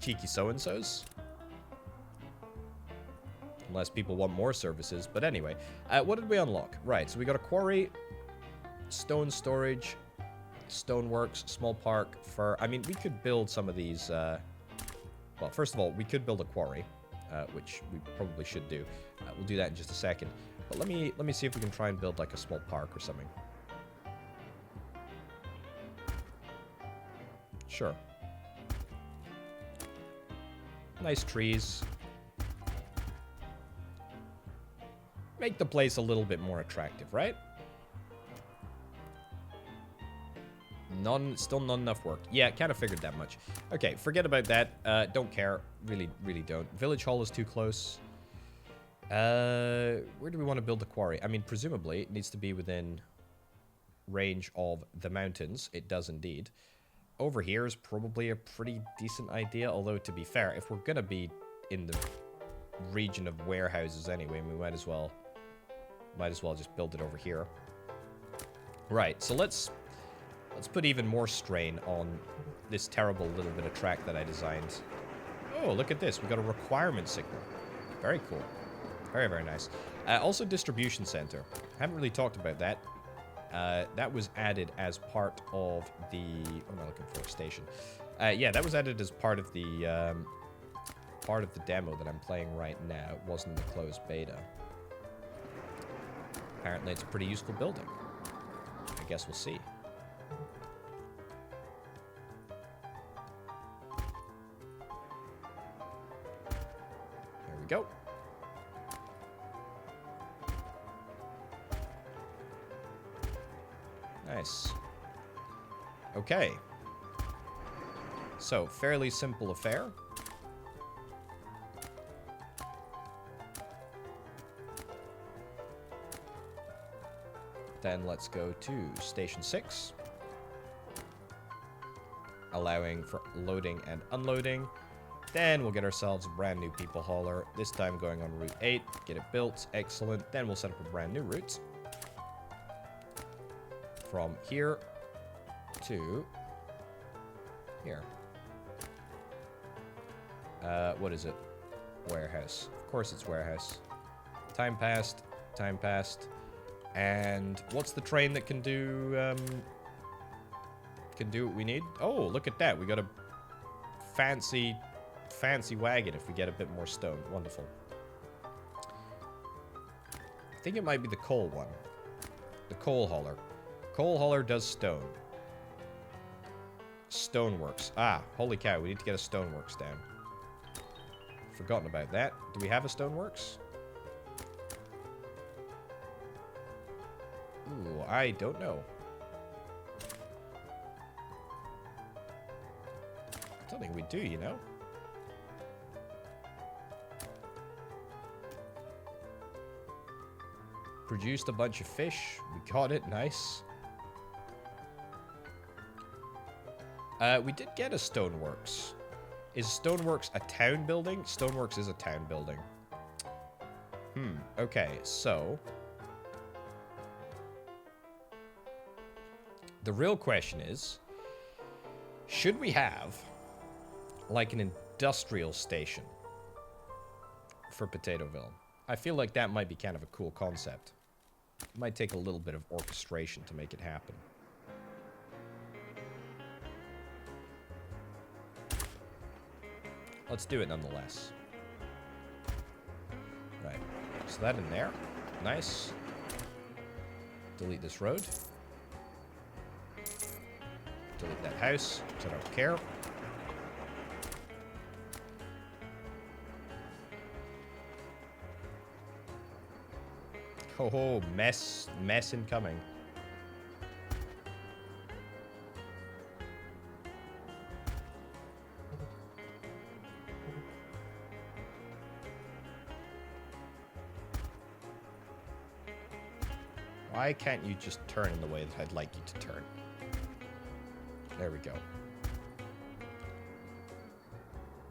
Cheeky so-and-sos. Unless people want more services. But anyway, what did we unlock? Right, so we got a quarry, stone storage, stoneworks, small park, fur. I mean, we could build some of these... well, first of all, we could build a quarry, which we probably should do. We'll do that in just a second. But let me see if we can try and build like a small park or something. Sure. Nice trees. Make the place a little bit more attractive, right? Still not enough work. Yeah, kind of figured that much. Okay, forget about that. Don't care. Really, really don't. Village Hall is too close. Where do we want to build the quarry? I mean, presumably, it needs to be within range of the mountains. It does indeed. Over here is probably a pretty decent idea, although to be fair, if we're gonna be in the region of warehouses anyway, we might as well just build it over here. Right, so let's put even more strain on this terrible little bit of track that I designed. Oh, look at this. We got a requirement signal. Very cool. Very, very nice. Also, distribution center. Haven't really talked about that. That was added as part of the... What am I looking for? Station. Yeah, that was added as part of the demo that I'm playing right now. It wasn't the closed beta. Apparently, it's a pretty useful building. I guess we'll see. There we go. Nice. Okay. So, fairly simple affair. Then let's go to Station 6. Allowing for loading and unloading. Then we'll get ourselves a brand new people hauler. This time going on Route 8. Get it built. Excellent. Then we'll set up a brand new route. From here to here. What is it? Warehouse. Of course it's warehouse. Time passed. Time passed. And what's the train that can do what we need? Oh, look at that. We got a fancy wagon if we get a bit more stone. Wonderful. think it might be the coal one. The coal hauler. Coal hauler does stone. Stoneworks. Ah, holy cow, we need to get a stoneworks down. Forgotten about that. Do we have a stoneworks? Ooh, I don't know. I don't think we do, you know? Produced a bunch of fish. We got it. Nice. We did get a stoneworks. Is stoneworks a town building? Stoneworks is a town building. Okay, so... the real question is... should we have... like an industrial station for Potatoeville? I feel like that might be kind of a cool concept. It might take a little bit of orchestration to make it happen. Let's do it nonetheless. Right. So that in there. Nice. Delete this road. Delete that house, because I don't care. Oh, mess incoming. Why can't you just turn in the way that I'd like you to turn? There we go.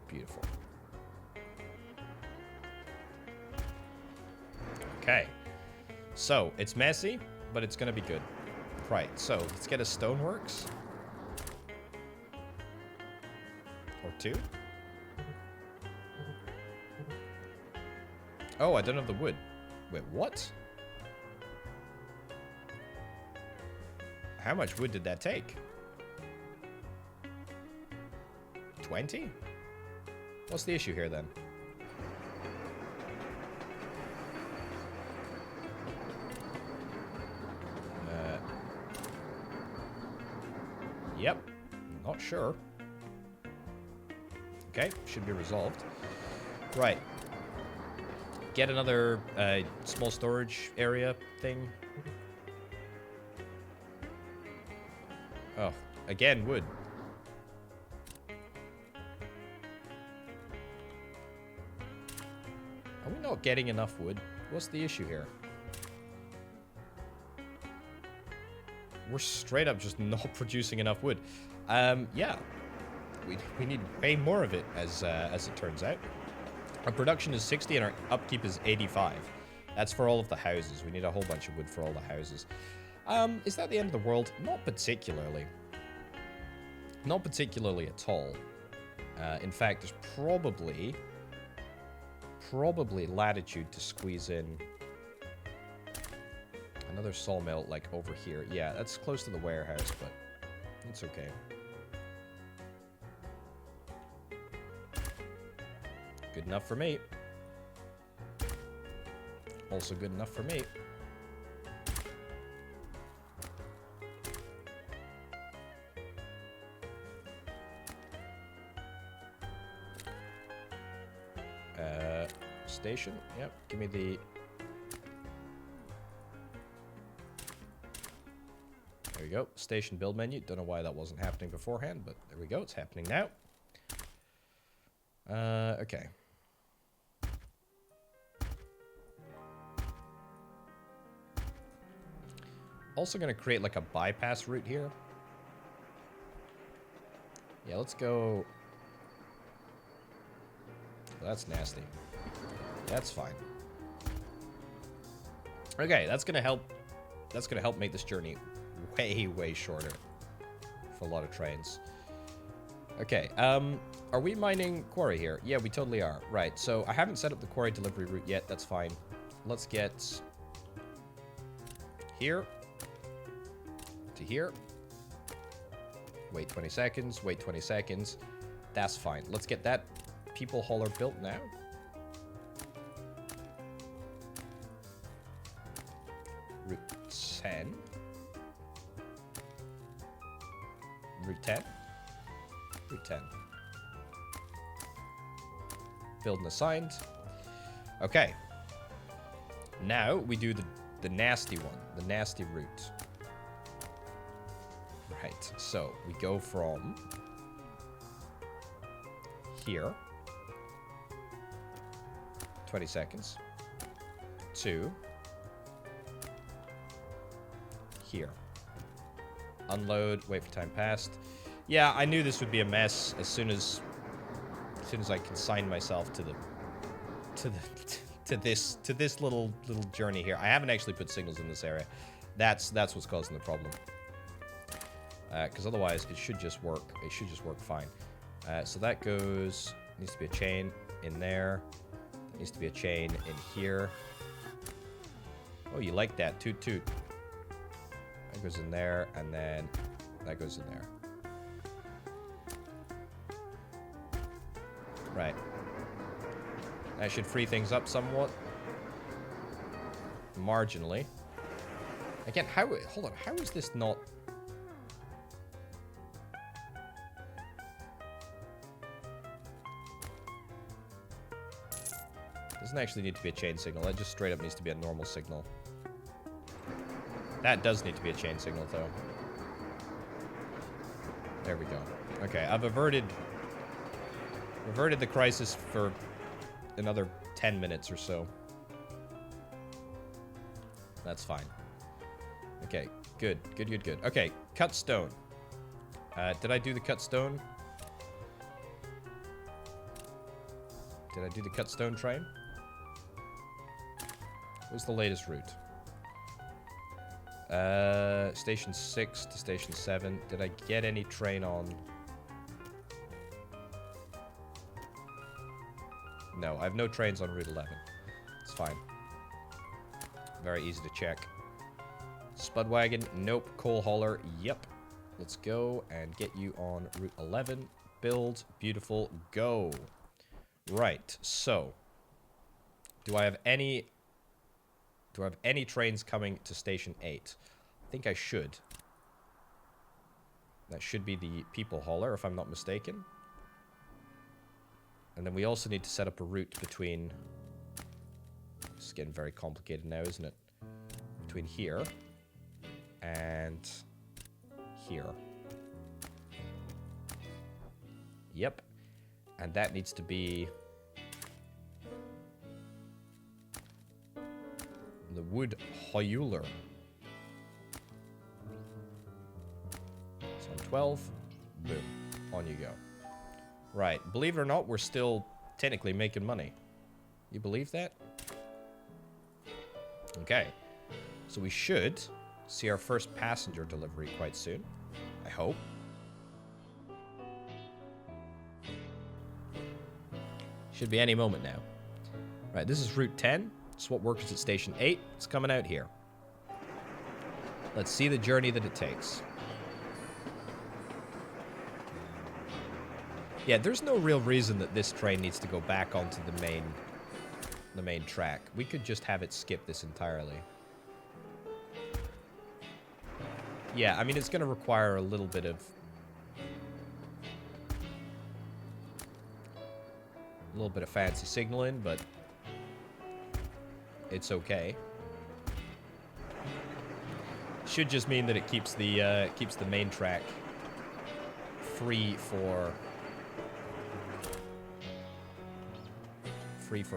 Beautiful. Okay. So, it's messy, but it's gonna be good. Right, so, let's get a stoneworks. Or two. Oh, I don't have the wood. Wait, what? How much wood did that take? 20? What's the issue here, then? Yep. Not sure. Okay, should be resolved. Right. Get another small storage area thing. Oh, again, wood. Are we not getting enough wood? What's the issue here? We're straight up just not producing enough wood. Yeah. We need way more of it, as it turns out. Our production is 60 and our upkeep is 85. That's for all of the houses. We need a whole bunch of wood for all the houses. Is that the end of the world? Not particularly. Not particularly at all. In fact, there's probably latitude to squeeze in another sawmill, like, over here. Yeah, that's close to the warehouse, but it's okay. Good enough for me. Also good enough for me. Station. Yep, give me the... There we go. Station build menu. Don't know why that wasn't happening beforehand, but there we go. It's happening now. Okay. Also going to create like a bypass route here. Yeah, let's go... Oh, that's nasty. That's fine. Okay, that's gonna help. That's gonna help make this journey way shorter for a lot of trains. Okay, are we mining quarry here? Yeah, we totally are. Right, so I haven't set up the quarry delivery route yet. That's fine. Let's get here to here. Wait 20 seconds. Wait 20 seconds. That's fine. Let's get that people hauler built now. Route 10? Route 10. Build and assigned. Okay. Now we do the nasty one. The nasty route. Right. So we go from here. 20 seconds. To here. Unload. Wait for time passed. Yeah, I knew this would be a mess as soon as I consigned myself to this little journey here. I haven't actually put signals in this area. That's what's causing the problem. Because otherwise it should just work. It should just work fine. So that goes. Needs to be a chain in there. Needs to be a chain in here. Oh, you like that? Toot toot. That goes in there, and then that goes in there. Right. That should free things up somewhat. Marginally. Again, hold on, how is this not... Doesn't actually need to be a chain signal. That just straight up needs to be a normal signal. That does need to be a chain signal, though. There we go. Okay, I've averted the crisis for another 10 minutes or so. That's fine. Okay, good. Okay, cut stone. Did I do the cut stone? Did I do the cut stone train? What's the latest route? Station 6 to Station 7. Did I get any train on? No, I have no trains on Route 11. It's fine. Very easy to check. Spudwagon, nope. Coal hauler, yep. Let's go and get you on Route 11. Build, beautiful, go. Right, so. Do I have any trains coming to Station 8? I think I should. That should be the people hauler, if I'm not mistaken. And then we also need to set up a route between... This is getting very complicated now, isn't it? Between here and here. Yep. And that needs to be... the wood hauler. So on 12, boom, on you go. Right, believe it or not, we're still technically making money. You believe that? Okay, so we should see our first passenger delivery quite soon. I hope. Should be any moment now. Right, this is Route 10. It's what works at Station 8. It's coming out here. Let's see the journey that it takes. Yeah, there's no real reason that this train needs to go back onto the main track. We could just have it skip this entirely. Yeah, I mean, it's going to require a little bit of fancy signaling, but it's okay. Should just mean that it keeps the main track free for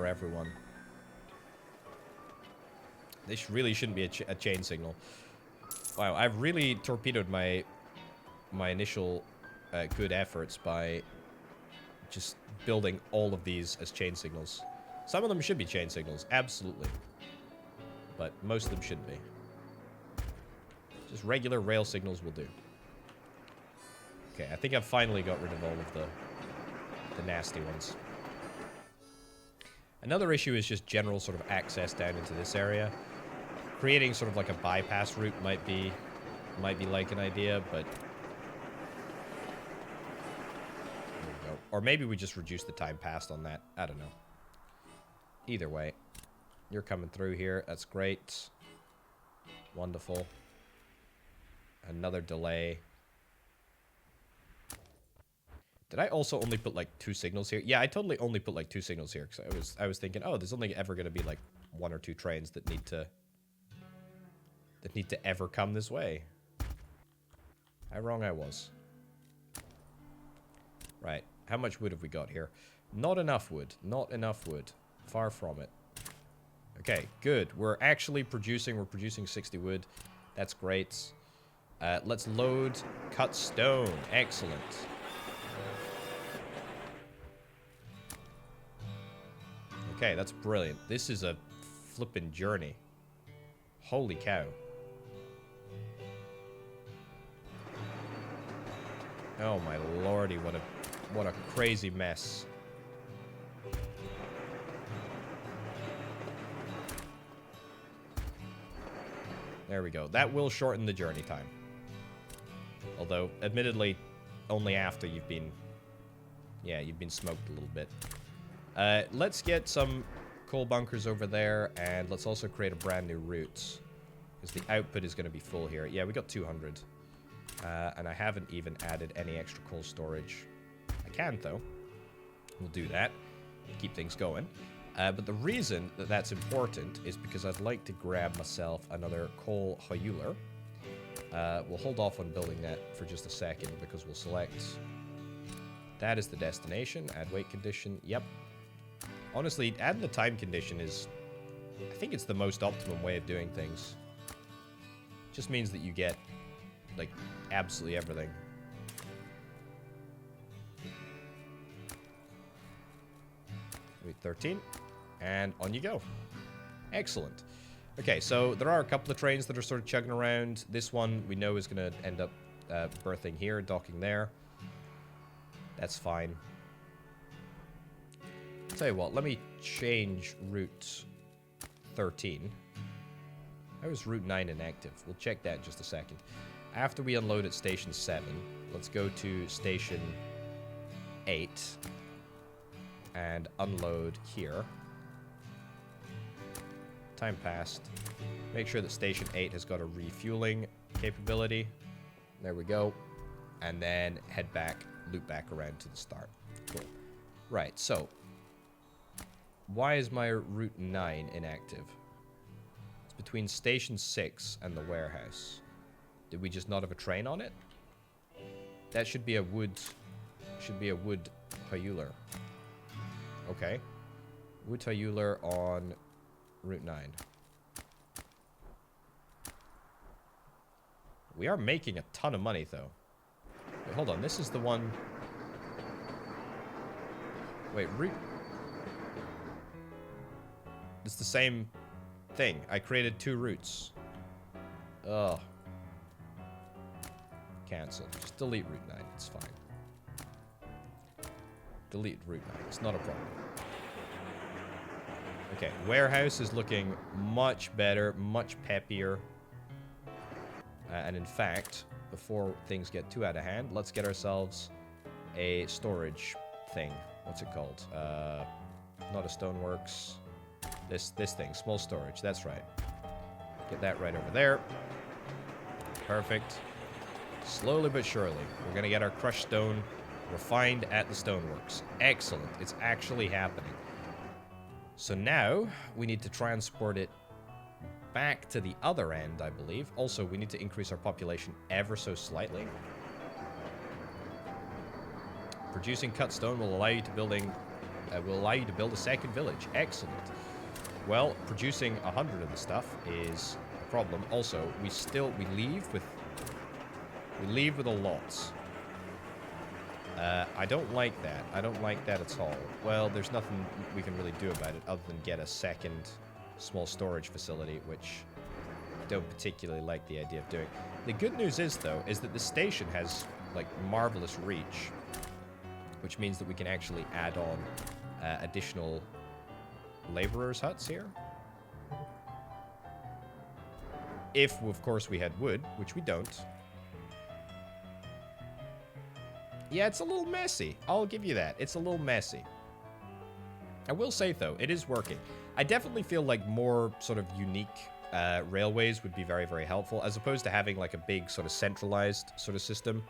everyone. This really shouldn't be a chain signal. Wow, I've really torpedoed my initial good efforts by just building all of these as chain signals. Some of them should be chain signals, absolutely. But most of them shouldn't be. Just regular rail signals will do. Okay, I think I've finally got rid of all of the nasty ones. Another issue is just general sort of access down into this area. Creating sort of like a bypass route might be like an idea, but there we go. Or maybe we just reduce the time passed on that. I don't know. Either way, you're coming through here. That's great. Wonderful. Another delay. Did I also only put like 2 signals here? Yeah, I totally only put like 2 signals here because I was thinking, oh, there's only ever going to be like 1 or 2 trains that need to ever come this way. How wrong I was. Right. How much wood have we got here? Not enough wood. Not enough wood. Far from it. Okay, good. We're actually producing. We're producing 60 wood. That's great. Let's load cut stone. Excellent. Okay, that's brilliant. This is a flippin' journey. Holy cow. Oh my lordy, what a crazy mess. There we go. That will shorten the journey time. Although, admittedly, only after you've been... Yeah, you've been smoked a little bit. Let's get some coal bunkers over there, and let's also create a brand new route. Because the output is going to be full here. Yeah, we got 200. And I haven't even added any extra coal storage. I can, though. We'll do that. Keep things going. But the reason that that's important is because I'd like to grab myself another coal hauler. We'll hold off on building that for just a second because we'll select... That is the destination. Add weight condition. Yep. Honestly, adding the time condition is... I think it's the most optimum way of doing things. Just means that you get, like, absolutely everything. Wait, 13. And on you go. Excellent. Okay, so there are a couple of trains that are sort of chugging around. This one we know is going to end up berthing here, docking there. That's fine. I'll tell you what, let me change route 13. How is route 9 inactive? We'll check that in just a second. After we unload at station 7, let's go to station 8 and unload here. Time passed. Make sure that station 8 has got a refueling capability. There we go. And then head back, loop back around to the start. Cool. Right, so why is my route 9 inactive? It's between station 6 and the warehouse. Did we just not have a train on it? That should be a wood hauler. Okay. Wood hauler on route 9. We are making a ton of money, though. Wait, hold on. This is the one... Wait, route... It's the same thing. I created 2 routes. Ugh. Cancel. Just delete route 9. It's fine. Delete route 9. It's not a problem. Okay, warehouse is looking much better, much peppier. And in fact, before things get too out of hand, let's get ourselves a storage thing. What's it called? Not a stoneworks. This thing, small storage. That's right. Get that right over there. Perfect. Slowly but surely, we're gonna get our crushed stone refined at the stoneworks. Excellent. It's actually happening. So now we need to transport it back to the other end, I believe. Also, we need to increase our population ever so slightly. Producing cut stone will allow you to build a second village. Excellent. Well, producing 100 of the stuff is a problem. Also, we leave with a lot. I don't like that. I don't like that at all. Well, there's nothing we can really do about it other than get a second small storage facility, which I don't particularly like the idea of doing. The good news is, though, is that the station has, like, marvelous reach, which means that we can actually add on additional laborers' huts here. If, of course, we had wood, which we don't. Yeah, it's a little messy. I'll give you that. It's a little messy. I will say, though, it is working. I definitely feel like more sort of unique railways would be very, very helpful, as opposed to having like a big sort of centralized sort of system.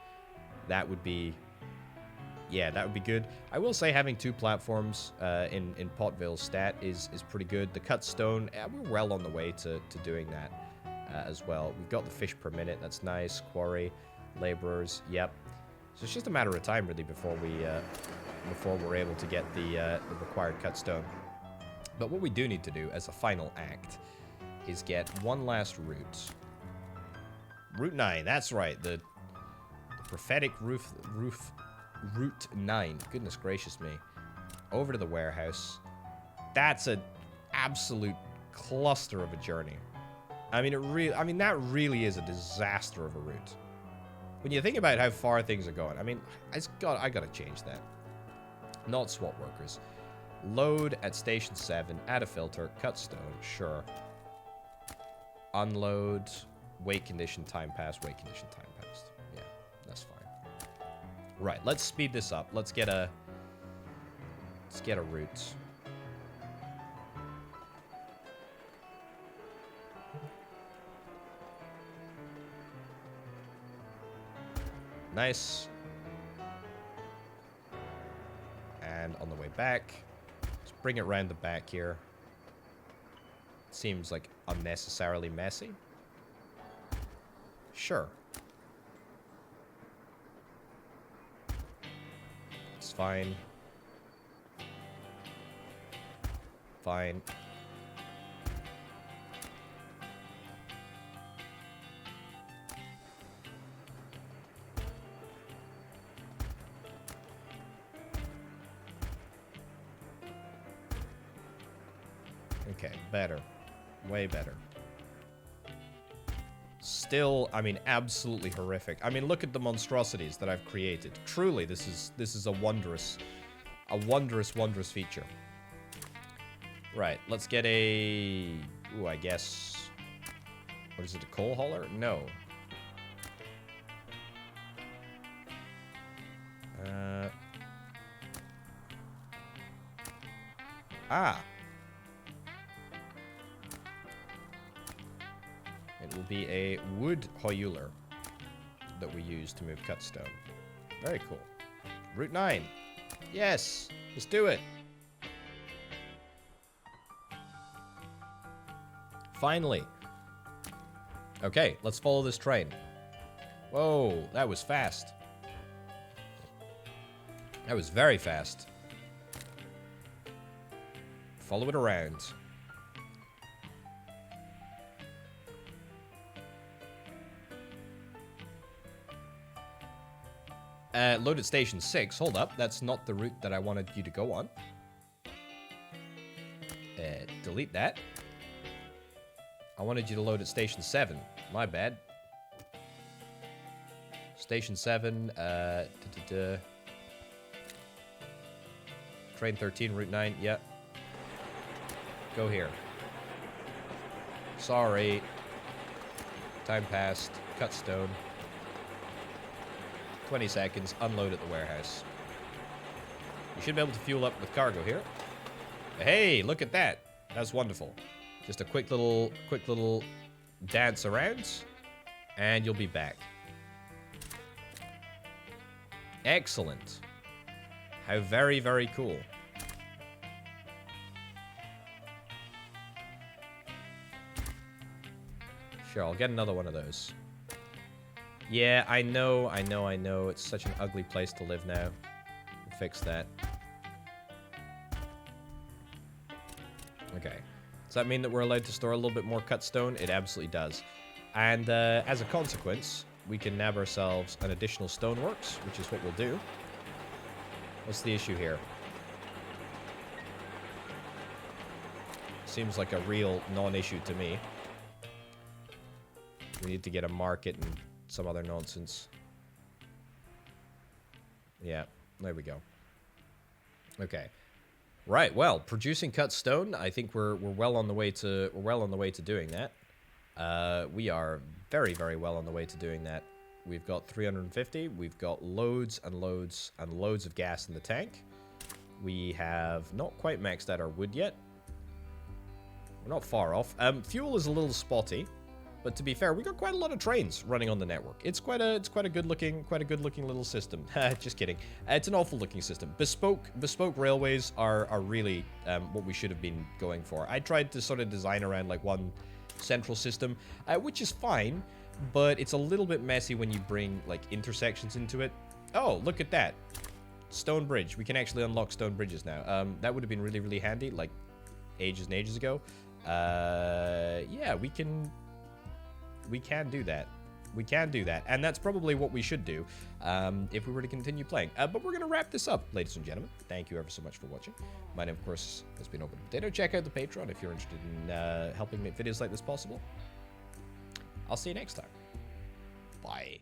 That would be Yeah, that would be good. I will say having 2 platforms in Potville's stat is pretty good. The cut stone, we're well on the way to doing that as well. We've got the fish per minute. That's nice. Quarry, laborers. Yep. So it's just a matter of time, really, before we're able to get the required cut stone. But what we do need to do as a final act is get one last route. Route 9. That's right. The prophetic Route 9. Goodness gracious me. Over to the warehouse. That's an absolute cluster of a journey. I mean, that really is a disaster of a route. When you think about how far things are going, I mean, I gotta change that. Not SWAT workers. Load at station 7, add a filter, cut stone, sure. Unload, wait condition, time passed, wait condition, time passed. Yeah, that's fine. Right, let's speed this up. Let's get a route. Nice. And on the way back, let's bring it around the back here. Seems like unnecessarily messy. Sure. It's fine. Fine. Okay, better. Way better. Still, I mean, absolutely horrific. I mean, look at the monstrosities that I've created. Truly, this is a wondrous feature. Right, let's get a... Ooh, I guess... What is it, a coal hauler? No. Ah. It will be a wood hauler that we use to move cut stone. Very cool. Route 9. Yes, let's do it. Finally. Okay, let's follow this train. Whoa, that was fast. That was very fast. Follow it around. Load at station 6. Hold up. That's not the route that I wanted you to go on. Delete that. I wanted you to load at station 7. My bad. Station 7. Train 13, route 9. Yep. Go here. Sorry. Time passed. Cut stone. 20 seconds, unload at the warehouse. You should be able to fuel up with cargo here. Hey, look at that. That's wonderful. Just a quick little dance around, and you'll be back. Excellent. How very, very cool. Sure, I'll get another one of those. Yeah, I know. It's such an ugly place to live now. We'll fix that. Okay. Does that mean that we're allowed to store a little bit more cut stone? It absolutely does. And as a consequence, we can nab ourselves an additional stoneworks, which is what we'll do. What's the issue here? Seems like a real non-issue to me. We need to get a market and some other nonsense. Yeah, there we go. Okay. Right, well, producing cut stone, I think we're well on the way to doing that. We are very, very well on the way to doing that. We've got 350, we've got loads and loads and loads of gas in the tank. We have not quite maxed out our wood yet. We're not far off. Fuel is a little spotty, But to be fair, we got quite a lot of trains running on the network. It's quite a good looking little system. Just kidding. It's an awful looking system. Bespoke railways are really what we should have been going for. I tried to sort of design around like one central system, which is fine, but it's a little bit messy when you bring like intersections into it. Oh, look at that. Stone bridge. We can actually unlock stone bridges now. That would have been really, really handy, like ages and ages ago. Yeah, we can do that. We can do that. And that's probably what we should do if we were to continue playing. But we're going to wrap this up, ladies and gentlemen. Thank you ever so much for watching. My name, of course, has been Open Potato. Check out the Patreon if you're interested in helping make videos like this possible. I'll see you next time. Bye.